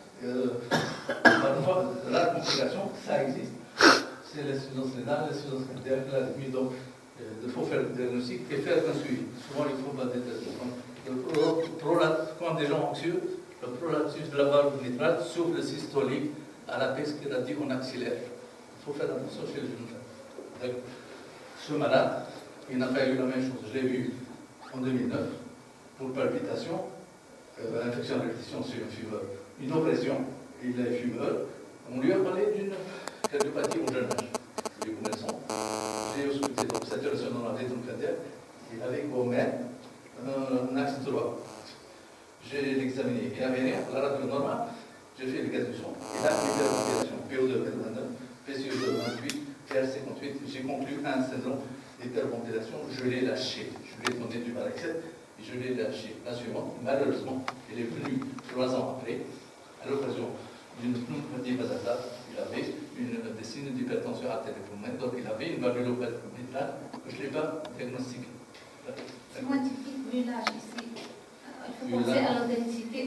Speaker 7: Parfois, la complication, ça existe. C'est l'insuffisance rénale, l'insuffisance cardiaque, l'arythmie. Donc, il faut faire le diagnostic et faire un suivi. Souvent, il ne faut pas des traitements. Quand des gens anxieux, le prolapsus de la valve mitrale souffle le systolique à l'apex qui est dit en axillaire. Il faut faire attention chez le jeune. Ce malade, il n'a pas eu la même chose. Je l'ai vu en 2009 pour palpitation. Infection à répétition sur un fumeur, une oppression, il est fumeur. On lui a parlé d'une cardiopathie au jeune âge. Nous les connaissons. J'ai ausculté donc saturation dans la rythme cardiaque. Il avait au même un axe droit. J'ai l'examiné. Il avait rien, la radio normale. J'ai fait les gaz du son. Il a une hyperventilation, PO2 89, PCO2 28, PR58. J'ai conclu un syndrome d'hyperventilation. Je l'ai lâché. Je lui ai donné du Malaxet. Je l'ai lâché. La suivante, malheureusement, il est venu 3 ans après, à l'occasion d'une pneumonie basale. Il avait des signes d'hypertension artérielle, donc il avait une valvulopathie mitrale que je ne l'ai pas diagnostiquée.
Speaker 6: C'est scientifique, vu l'âge ici. Il faut penser à la densité.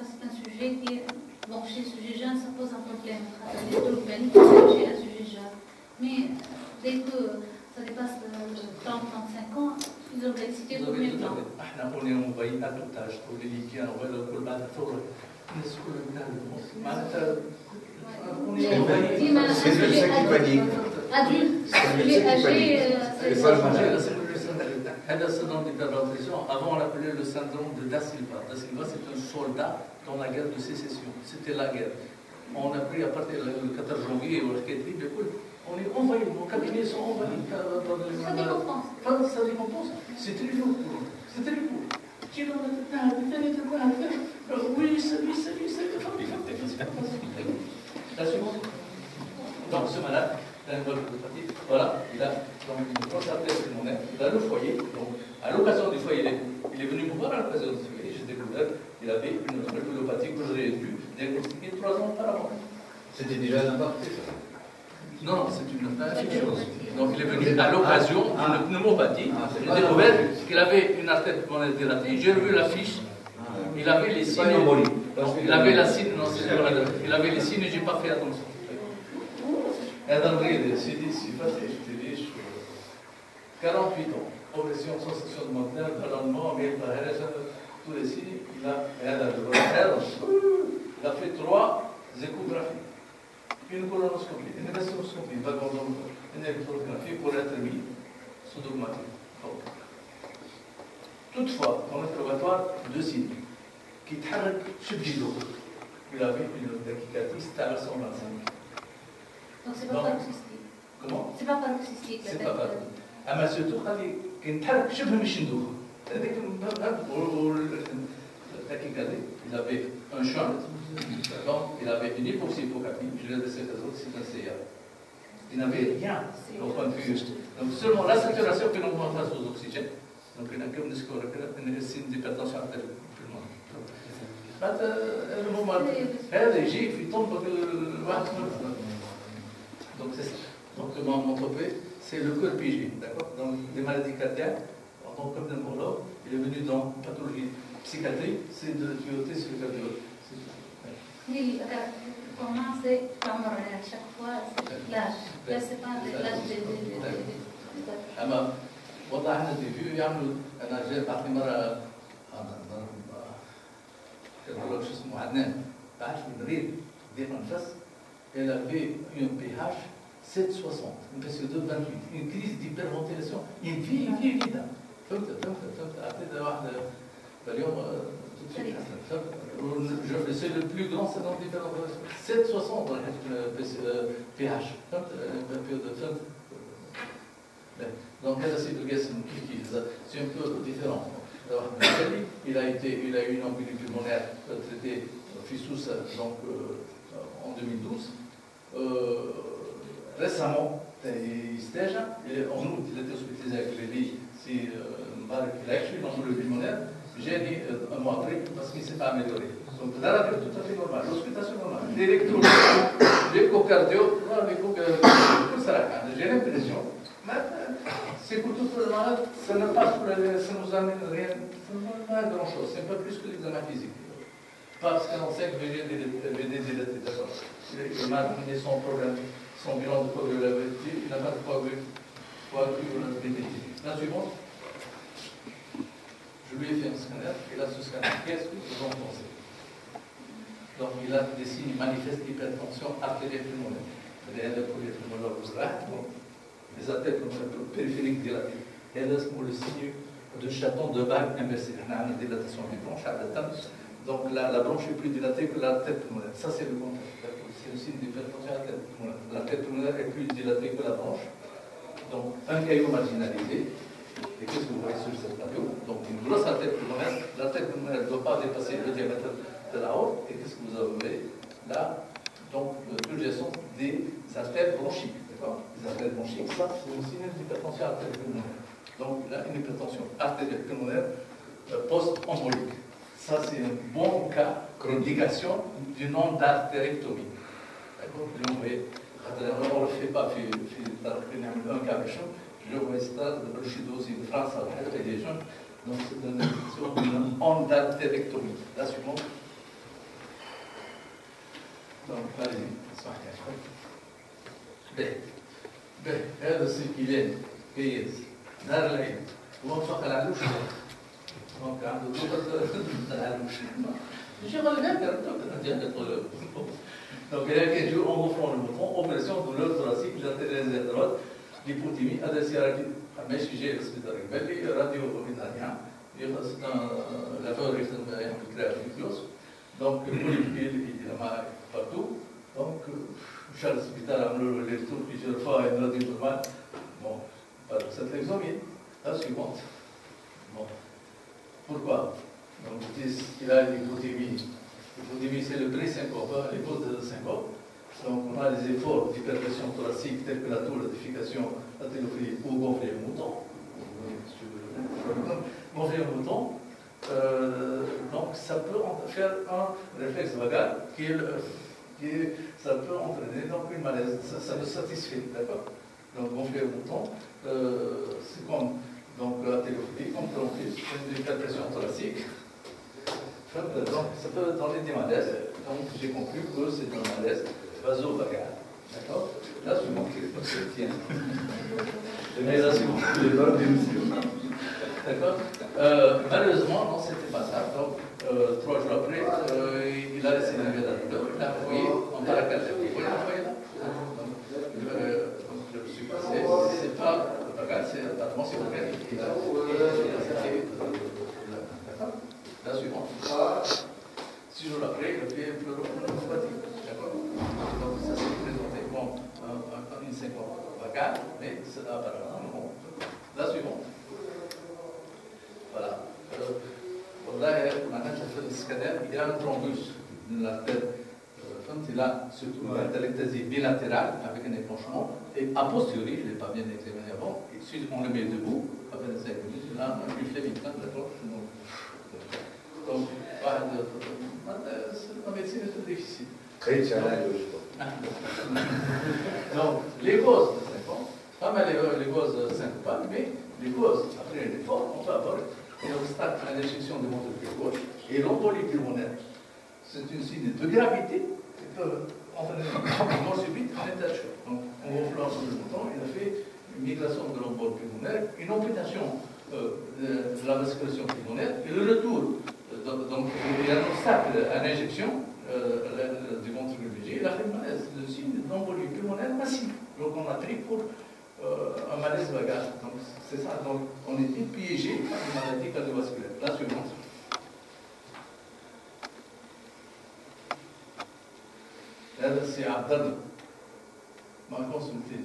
Speaker 6: C'est un sujet qui, bon, chez le sujet jeune, ça pose un problème. Les troubles paniques, c'est chez un sujet jeune. Mais dès que ça dépasse 30-35 ans, ils ont l'excité pour les temps.
Speaker 7: احنا قلنا موبايل ادوبتاج تقولي لي كان ولا كل بعد الثوره الناس كلها معناتها
Speaker 6: Adulte, âgé,
Speaker 7: هذا syndrome d'hyperventilation, avant on l'appelait le syndrome de Da Silva. Da Silva, c'est un soldat dans la guerre de sécession. C'était la guerre. On a pris à partir du 14 janvier, on est envahi, nos cabinets sont envahis. Ça récompense. C'est très lourd pour nous. C'est très lourd. Oui, salut. La suivante. Donc ce malade, voilà, il a donc une grosse artère pulmonaire, il a le foyer, donc à l'occasion du foyer, il est venu me voir à l'occasion du foyer, j'ai découvert qu'il avait une pneumopathie que j'aurais dû diagnostiquer 3 ans auparavant.
Speaker 4: C'était déjà un impact,
Speaker 7: Non, c'est une infection. Donc il est venu à l'occasion d'une pneumopathie, j'ai découvert qu'il avait une artère pulmonaire dilatée, j'ai revu la fiche, il avait les signes, il avait la signe, non, il avait les signes et j'ai pas fait attention. هذا المريض يا سيدي صفات اختلاش 48 ans, progression sensation de moteur, ballonnement, mais tous les signes, il a fait 3 échographies, une colonoscopie, une gastroscopie, une électrographie pour être mis sous dogmatique. Toutefois, dans l'interrogatoire, 2 signes qui تحرك شبه له. Il avait une tachycardie, c'était à 125.
Speaker 6: Donc c'est pas paroxystique.
Speaker 7: Comment?
Speaker 6: C'est pas paroxystique.
Speaker 7: C'est pas paroxystique. أما surtout خلي كنتحرك شبه مش ندوخ. هذيك التاكيكاردي. Il avait un shunt, donc il avait une hypoxie-hypocapnie. Je l'ai laissé les autres, c'est un CA. Il n'avait rien au point de vue. Donc seulement la saturation que nous avons face aux oxygènes. Donc il n'a qu'un discours, une signe d'hypertension artérielle. le moment هذا يجي في طنطا الواحد. Donc c'est ça. Donc mon tropé, c'est le cœur pigé, d'accord. Donc les maladies cardiaques, donc comme neurologue, il est venu dans pathologie psychiatrique, c'est de piloter sur le cardiologue.
Speaker 6: Oui, comment c'est à chaque fois l'âge. Là c'est pas l'âge des.
Speaker 7: أما والله احنا في يعملوا أنا جاي بعطي مرة كارdiologue شو اسمه عدنان بعرف المريض ضيق النفس elle avait un pH 760 une pression de 28 une crise d'hyperventilation une vie évidente فهمت أعطيت واحدة اليوم c'est le plus grand syndrome d'hyperventilation 760 pH فهمت donc c'est un peu différent. Il a eu une embolie pulmonaire traitée fistous donc en 2012. Récemment, il stage en août, il a été hospitalisé avec les lits. C'est il a eu une embolie pulmonaire. J'ai dit un mois après parce qu'il ne s'est pas amélioré. Donc la radio est tout à fait normale, l'hospitalisation normale, l'échocardio, j'ai l'impression. C'est pour tout le malade, ça ne passe pour ça nous amène rien, pas grand-chose, c'est un peu plus que l'examen physique. Parce qu'on sait que VD dilaté, d'accord. Le malade a son problème, son bilan de coagulabilité, il n'a pas de coagulabilité. La suivante, je lui ai fait un scanner, et là ce scanner, qu'est-ce que vous en pensez? Donc il a des signes manifestes d'hypertension artérielle pulmonaire. C'est-à-dire pour les pulmonologues, les artères périphériques dilatées. Et là, c'est le signe de chaton de bague inversé. On a une dilatation des bronches à la tête. Donc la bronche est plus dilatée que l'artère pulmonaire. Ça, c'est le contraire. C'est le signe d'hypertension artérielle pulmonaire. L'artère pulmonaire est plus dilatée que la bronche. Donc, un caillot marginalisé. Et qu'est-ce que vous voyez sur cette radio? Donc, une grosse artère pulmonaire. L'artère pulmonaire ne doit pas dépasser le diamètre de la haute. Et qu'est-ce que vous avez là? Donc, purgestion des artères bronchiques. Les artères bronchiques, ça c'est un signe d'hypertension artérielle pulmonaire. Donc là, une hypertension artérielle pulmonaire post-embolique. Ça c'est un bon cas d'indication du nom d'artérectomie. D'accord? Vous voyez, on ne le fait pas, un cas méchant. Je vois ça, de bruchidose en France, avec des jeunes. Donc c'est une indication d'une onde d'artérectomie. La suivante. Donc, allez-y, هذا السكيلين كيس نهار العيد موفق العلوش دونك عنده ضغط العلوش Je reviens donc, il y a 15 jours, en gonflant le bouton, opération douleur thoracique, latérisée droite, l'hypothymie, adressée à la sujet l'hospital radio ovinarien, c'est un laveur créatif. Donc, polypile, il y en a partout. Donc, chaque hôpital a les retours plusieurs fois et une radio normale. Bon, cette l'examine. La suivante. Bon. Pourquoi? Donc, ils disent qu'il a une hypothymie. L'hypothymie, c'est le pré-syncope, les causes de syncope. Donc, on a les efforts d'hyperpression thoracique, température, acidification, aténophilie ou gonfler le mouton. Gonfler le mouton. Donc, ça peut faire un réflexe vagal ça peut entraîner donc une malaise. Ça me satisfait, d'accord? Donc, gonfler le mouton, c'est comme la télophilie, comme une hyperpression thoracique. Donc, ça peut donner des malaises. Donc, j'ai conclu que c'est un malaise vasovagal. D'accord? Là, suivant. La suivante. D'accord? Malheureusement, non, c'était pas ça. Donc, 3 jours après, il a laissé la vie à la douleur. Il a envoyé en paracalcémie. Vous voyez l'envoyer là? Donc, je me suis passé. C'est pas le vagal, c'est l'atmosphère organique. Il a accepté. D'accord? La suivante. 6 jours après, il a fait pleuropneumopathie. D'accord? Donc, ça s'est présenté comme une syncope vagale, mais c'est apparemment non. La suivante. Voilà. Là, maintenant, j'ai fait le scanner, il y a un thrombus de l'artère. Il a surtout une atelectasie bilatérale avec un épanchement. Et a posteriori, je ne l'ai pas bien examiné avant, et si on le met debout, après 5 minutes, il a un buffet vital, d'accord? Donc, la médecine est très difficile.
Speaker 4: Très challenge.
Speaker 7: Donc, les causes de symptômes, pas mal les causes sympathiques, mais les causes, après un effort, on peut avoir un obstacle à l'injection de ventricule gauche et l'embolie pulmonaire. C'est un signe de gravité qui peut entraîner une mort subite en état de choc. Donc, on gonflant le bouton, il a fait une migration de l'embolie pulmonaire, une amputation de la vasculation pulmonaire et le retour. Donc, il y a un obstacle à l'injection du ventricule léger. Il a fait une malaise, le signe d'embolie pulmonaire massive. Donc, on a pris pour un malaise vagal. Donc, c'est ça. Donc, on était piégé par une maladie cardiovasculaire. La suivante. Là, c'est Abdallah. M'a consulté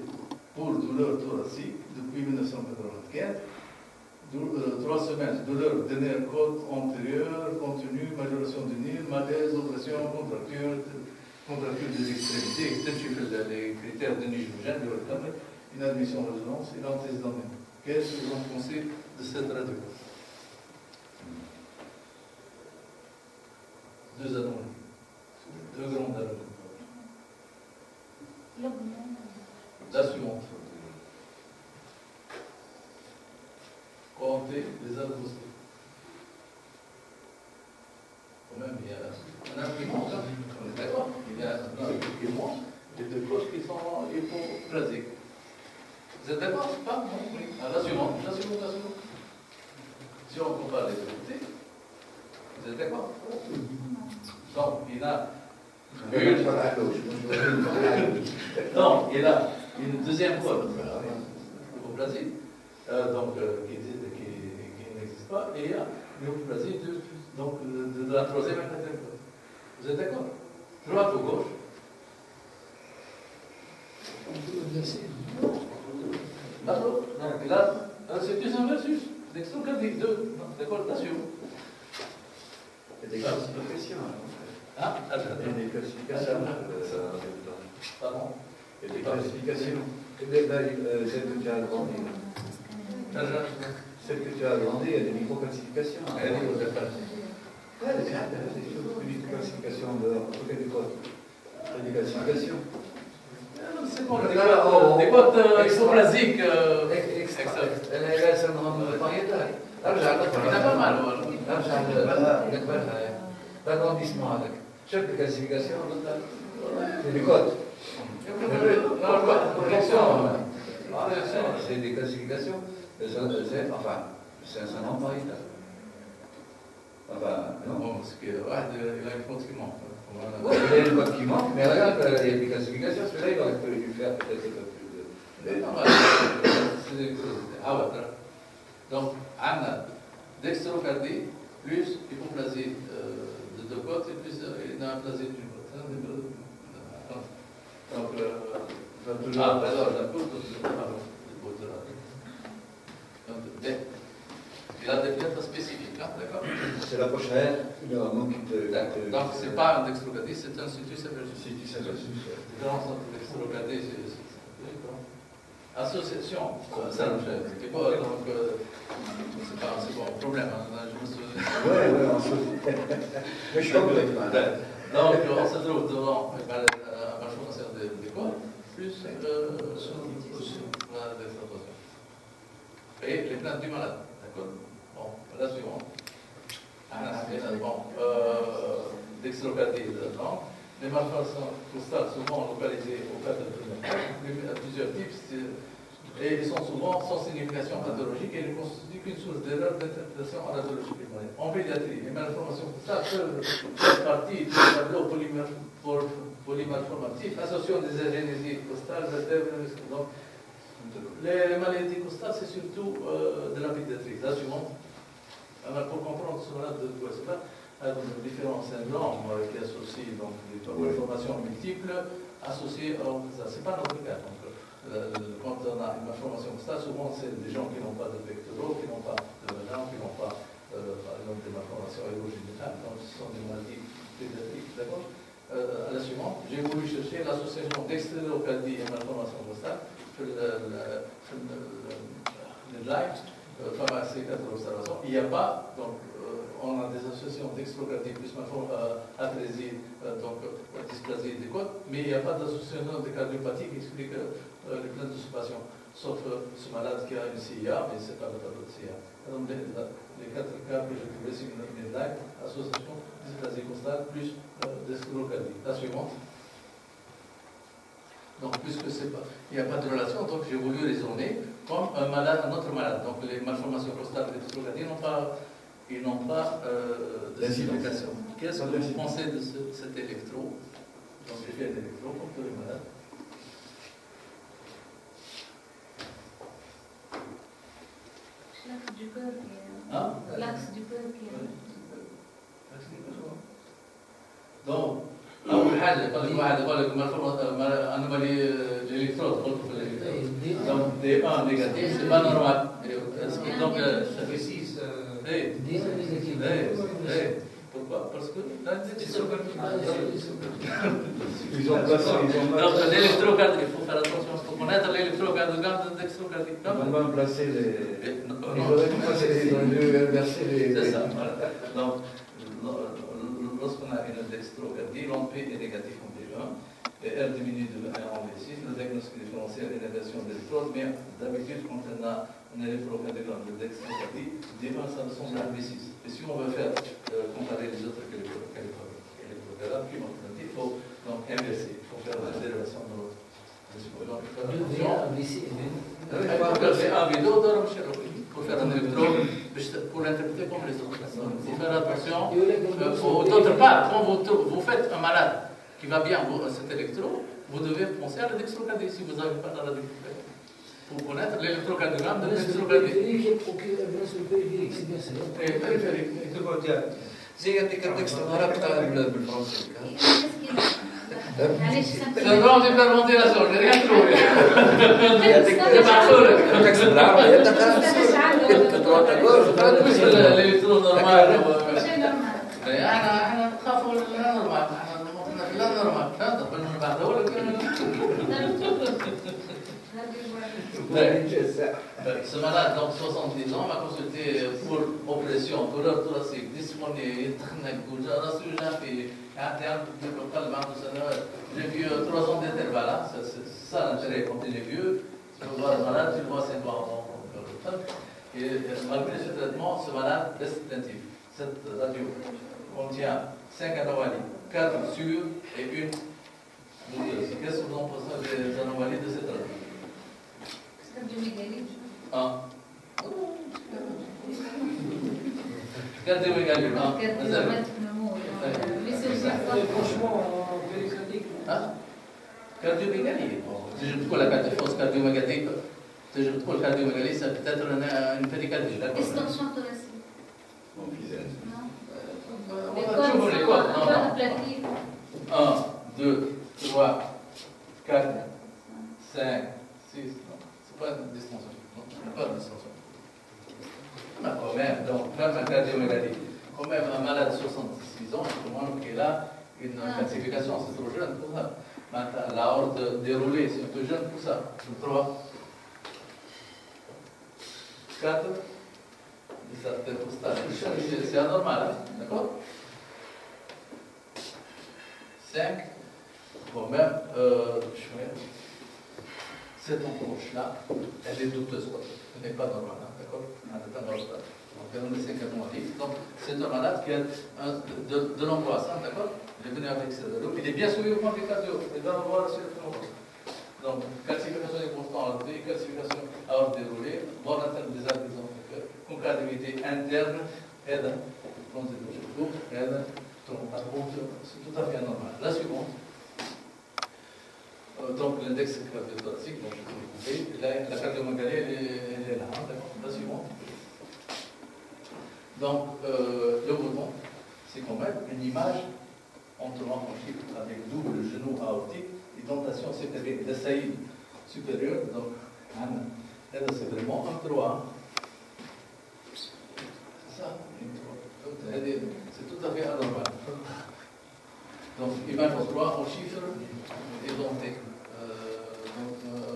Speaker 7: pour douleur thoracique depuis 1994. 3 semaines, douleur de nerf côte antérieure, continue, majoration du nez, malaise, oppression, contracture des extrémités, extension des critères de nitrogène, de réclamer une admission en résonance et l'antécédent. Qu'est-ce que vous en pensez de cette radio? 2 anomalies, 2 grandes anomalies. La suivante. Compter les adversités. Quand même, il y a un argument, on est d'accord? Il y a un argument des 2 causes qui sont hypoplasiques. Vous êtes d'accord? Pas? Non? Oui. La suivante. Si on compare les deux côtés, vous êtes d'accord? Donc, il a non, il a une deuxième cause hypoplasique, donc qui n'existe pas, et il y a une hypoplasie de la 3e et 4e cause. Vous êtes d'accord? Droite ou gauche? D'accord? Donc là, c'est plus un versus. Dextrocardie 2. D'accord? Attention.
Speaker 4: Il y a des classifications.
Speaker 7: Ah,
Speaker 4: il y a des classifications.
Speaker 7: Pardon?
Speaker 4: Il y a des classifications. Celle que tu as agrandie. Celle que tu as agrandie, il y a des micro-classifications.
Speaker 7: Il y a des micro-classifications.
Speaker 4: Une micro-classification de côté du code. Il y a des classifications.
Speaker 7: C'est bon, des codes exoplasiques.
Speaker 2: لا يسمونهم الطريقة ارجع l'agrandissement avec chaque classification c'est des codes. C'est des classifications, enfin c'est un nom parital.
Speaker 4: Enfin, non.
Speaker 7: Bon, parce qu'il y a une faute qui manque.
Speaker 4: Oui, il y a une code qui manque, mais regarde, il y a des classifications, celui-là, il aurait fallu faire peut-être un peu plus de...
Speaker 7: C'est des curiosités. Ah ouais, voilà. Donc, Anna, dextrocardie, plus hypoplasie de deux côtes, et plus inaplasie d'une côte. Donc, alors, la côte, il a des lettres spécifiques, hein, d'accord?
Speaker 4: C'est la prochaine, normalement, qui te...
Speaker 7: Donc, ce n'est pas un dextrocardie, c'est un situs aversus.
Speaker 4: Situs aversus.
Speaker 7: La différence entre dextrocardie et association, ça c'est pas, donc, c'est pas un problème, hein, je me souviens.
Speaker 4: Ouais, on se... Mais je comprends.
Speaker 7: Donc, on se trouve devant la malformation des corps, plus la dextrocation. Et les plaintes du malade, d'accord? Bon, la suivante. Dextrocardie dedans. Les malformations costales souvent localisées au cas de plusieurs types et ils sont souvent sans signification pathologique et ne constituent qu'une source d'erreur d'interprétation anatologique. En pédiatrie, les malformations costales peuvent faire partie du tableau polymalformatif associant des agénésies costales, vertèbres. Donc, les maladies costales, c'est surtout de la pédiatrie. La suivante. Alors, pour comprendre cela, de quoi c'est là, différents syndromes qui associent donc, des malformations multiples associées à ça. Ce n'est pas notre cas. Donc, quand on a une malformation costale, souvent c'est des gens qui n'ont pas de pectoraux, qui n'ont pas de vagin, qui n'ont pas, par exemple, des malformations aérogénitales. Donc, ce sont des maladies pédiatriques. D'accord? À la suivante, j'ai voulu chercher l'association dextérocardie et malformation costale sur le slide, pharmacie 4 observations. Il n'y a pas, donc, on a des associations d'extrocardie plus atrésie, donc dysplasie des côtes, mais il n'y a pas d'association de cardiopathie qui explique les plaintes de ce patient, sauf ce malade qui a une CIA, mais ce n'est pas le tableau de CIA. Donc, les 4 cas que j'ai trouvés sur une slide, association dysplasie costale plus d'extrocardie. La suivante. Donc, puisque il n'y a pas de relation, donc j'ai voulu raisonner comme un autre malade. Donc, les malformations costales et dextrocardie n'ont pas de signification. Qu'est-ce que vous pensez de cet électro? Donc, j'ai fait un électro pour tous les malades.
Speaker 6: L'axe du cœur qui est.
Speaker 7: Hein?
Speaker 6: L'axe du cœur qui est.
Speaker 7: Donc, أول حاجة يقول لك anomalie d'électrode قلت في الإلكترود. Donc D1 négatif, c'est pas normal. Donc ça précise. Pourquoi? Parce que
Speaker 4: ils ont placé,
Speaker 7: donc l'électrocardie, il faut faire attention, il faut connaître l'électrocardiogramme de dextrocardie.
Speaker 4: Ils ont même placé les. Ils auraient dû inverser les.
Speaker 7: C'est ça, voilà. Donc, lorsqu'on a une dextrocardie, l'OMP est négatif en D1 et R diminue de 1 en V6. Le diagnostic différentiel est l'inversion d'électrode, mais d'habitude, quand on a un électrocardiogramme de dextrocardie, D1 ça ressemble à V6. Et si on veut faire comparer les autres électrocardiogrames, il faut donc inverser, il faut faire la dérivation de l'autre. Donc, pour faire un électrode, pour l'interpréter comme les autres personnes. Il faut faire attention. D'autre part, quand vous faites un malade qui va bien, cet électrode, vous devez penser à la dextrocardie si vous n'avez pas la dextrocardie. Pour connaître l'électrocardiogramme de dextrocardie.
Speaker 5: C'est bien ça.
Speaker 7: Et périphérique.
Speaker 2: زي هذيك الدكستورة بتاع بالفرنسي.
Speaker 7: Syndrome d'hyperventilation, j'ai rien trouvé. C'est partout.
Speaker 2: الدكس بالعربي الدكس
Speaker 7: l'électrode normal. احنا نخافوا لا نورمال، احنا لا نورمال، فهمت؟ من بعد ولا Ce malade, donc 70 ans, m'a consulté pour oppression, douleur thoracique, dysphonie, j'ai vu 3 ans d'intervalle, c'est ça l'intérêt quand il est vieux, tu peux voir le malade, tu le vois 5 ans avant. Et malgré ce traitement, ce malade reste plaintif. Cette radio contient 5 anomalies, 4 sûres et 1 douteuse. Qu'est-ce que vous en pensez des anomalies de cette radio?
Speaker 3: كارديوميغالي
Speaker 5: Franchement, péricardique.
Speaker 3: كارديوميغالي تجرب تقول لك فوز كارديوميغالي تجرب تقول كارديوميغالي ça peut être une péricardie d'accord
Speaker 6: Extension thoracique.
Speaker 4: Emphysème.
Speaker 6: Non.
Speaker 3: On va toujours les cordes. 1, 2, 3, 4, 5, 6. Non, c'est pas une distinction. Non, c'est pas une distinction. Mais quand même, donc, même un cardiomégalie, quand même un malade de 66 ans, je comprends qu'il a une classification, c'est trop jeune pour ça. Maintenant, la horde déroulée, c'est un peu jeune pour ça. 3, 4, c'est anormal, hein? D'accord? 5, bon, même, cette encoche-là, elle est douteuse, quoi. Elle n'est pas normale, hein? D'accord? Elle n'est pas normale. Donc, on essaie qu'elle monte. Donc, c'est un malade qui a de l'angoisse, hein? D'accord? Il est venu avec ses vélos. Il est bien suivi au point du cardio. Il va voir sur le fond. Donc, calcification des constants enlevés, calcification à ordre déroulé, bon interne des arcs des amphicœurs, concavité interne, aide, plongée de chevaux, aide, c'est tout à fait anormal. La suivante. Donc, l'index cardio-thoracique, donc je vais vous couper. La cardiomégalie, elle est là, hein, d'accord. La suivante. Donc, le bouton, c'est quand même une image entourant en chiffre avec double genou aortique et dentation supérieure, de saillie supérieure. Donc, c'est vraiment un 3. Ça, c'est tout à fait anormal. Donc, image en 3 en chiffre et denté.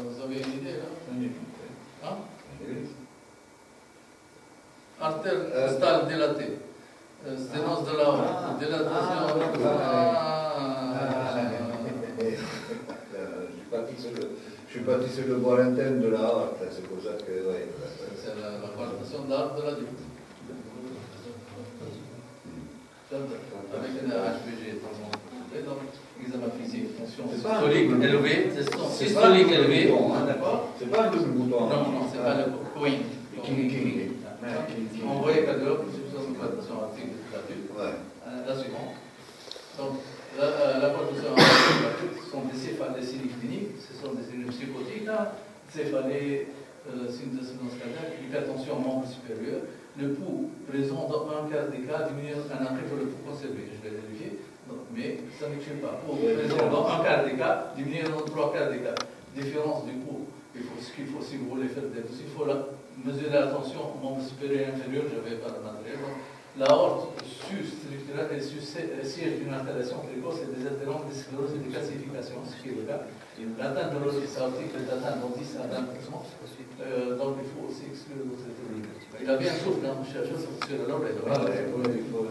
Speaker 3: Vous avez une idée là? Hein? Artère stale dilatée. Sténose de la haute. Dilatation.
Speaker 4: Je suis parti sur le bord interne de la harte, c'est pour ça que. Ouais.
Speaker 3: C'est la coordination de l'arbre de l'adulte. Avec un HPG, donc, examen physique, tension systolique élevée, systolique élevée. D'accord?
Speaker 4: C'est pas un double bouton.
Speaker 3: Non, c'est pas le coin. On voyait cardiologue, c'est une coordination articule de l'adulte. La suivante. Donc, la coordination articule de l'adulte, ce sont des céphalées cliniques, ce sont des signes psychotiques, céphalée, synthèse cardiaque, hypertension membre supérieur. Le pouls présent dans un quart des cas diminue un après pour le pouls conservé. Je vais vérifier. Non, mais ça ne tue pas. Pouls présent dans un quart des cas diminue dans 3 quarts des cas. Différence du pouls. Ce qu'il faut, si vous voulez faire des il faut mesurer la tension au membre supérieur et inférieur. Je n'avais pas le matériel. La horte sous-structurelle et siège d'une altération précoce et des altérants des scléroses et des calcifications, ce qui est le cas. L'atteinte de l'os aortique est atteinte dans 10 à 20%. Donc il faut aussi exclure d'autres théories. Il a bien souffle, hein, chercheur sur l'oreille.
Speaker 4: Il faut.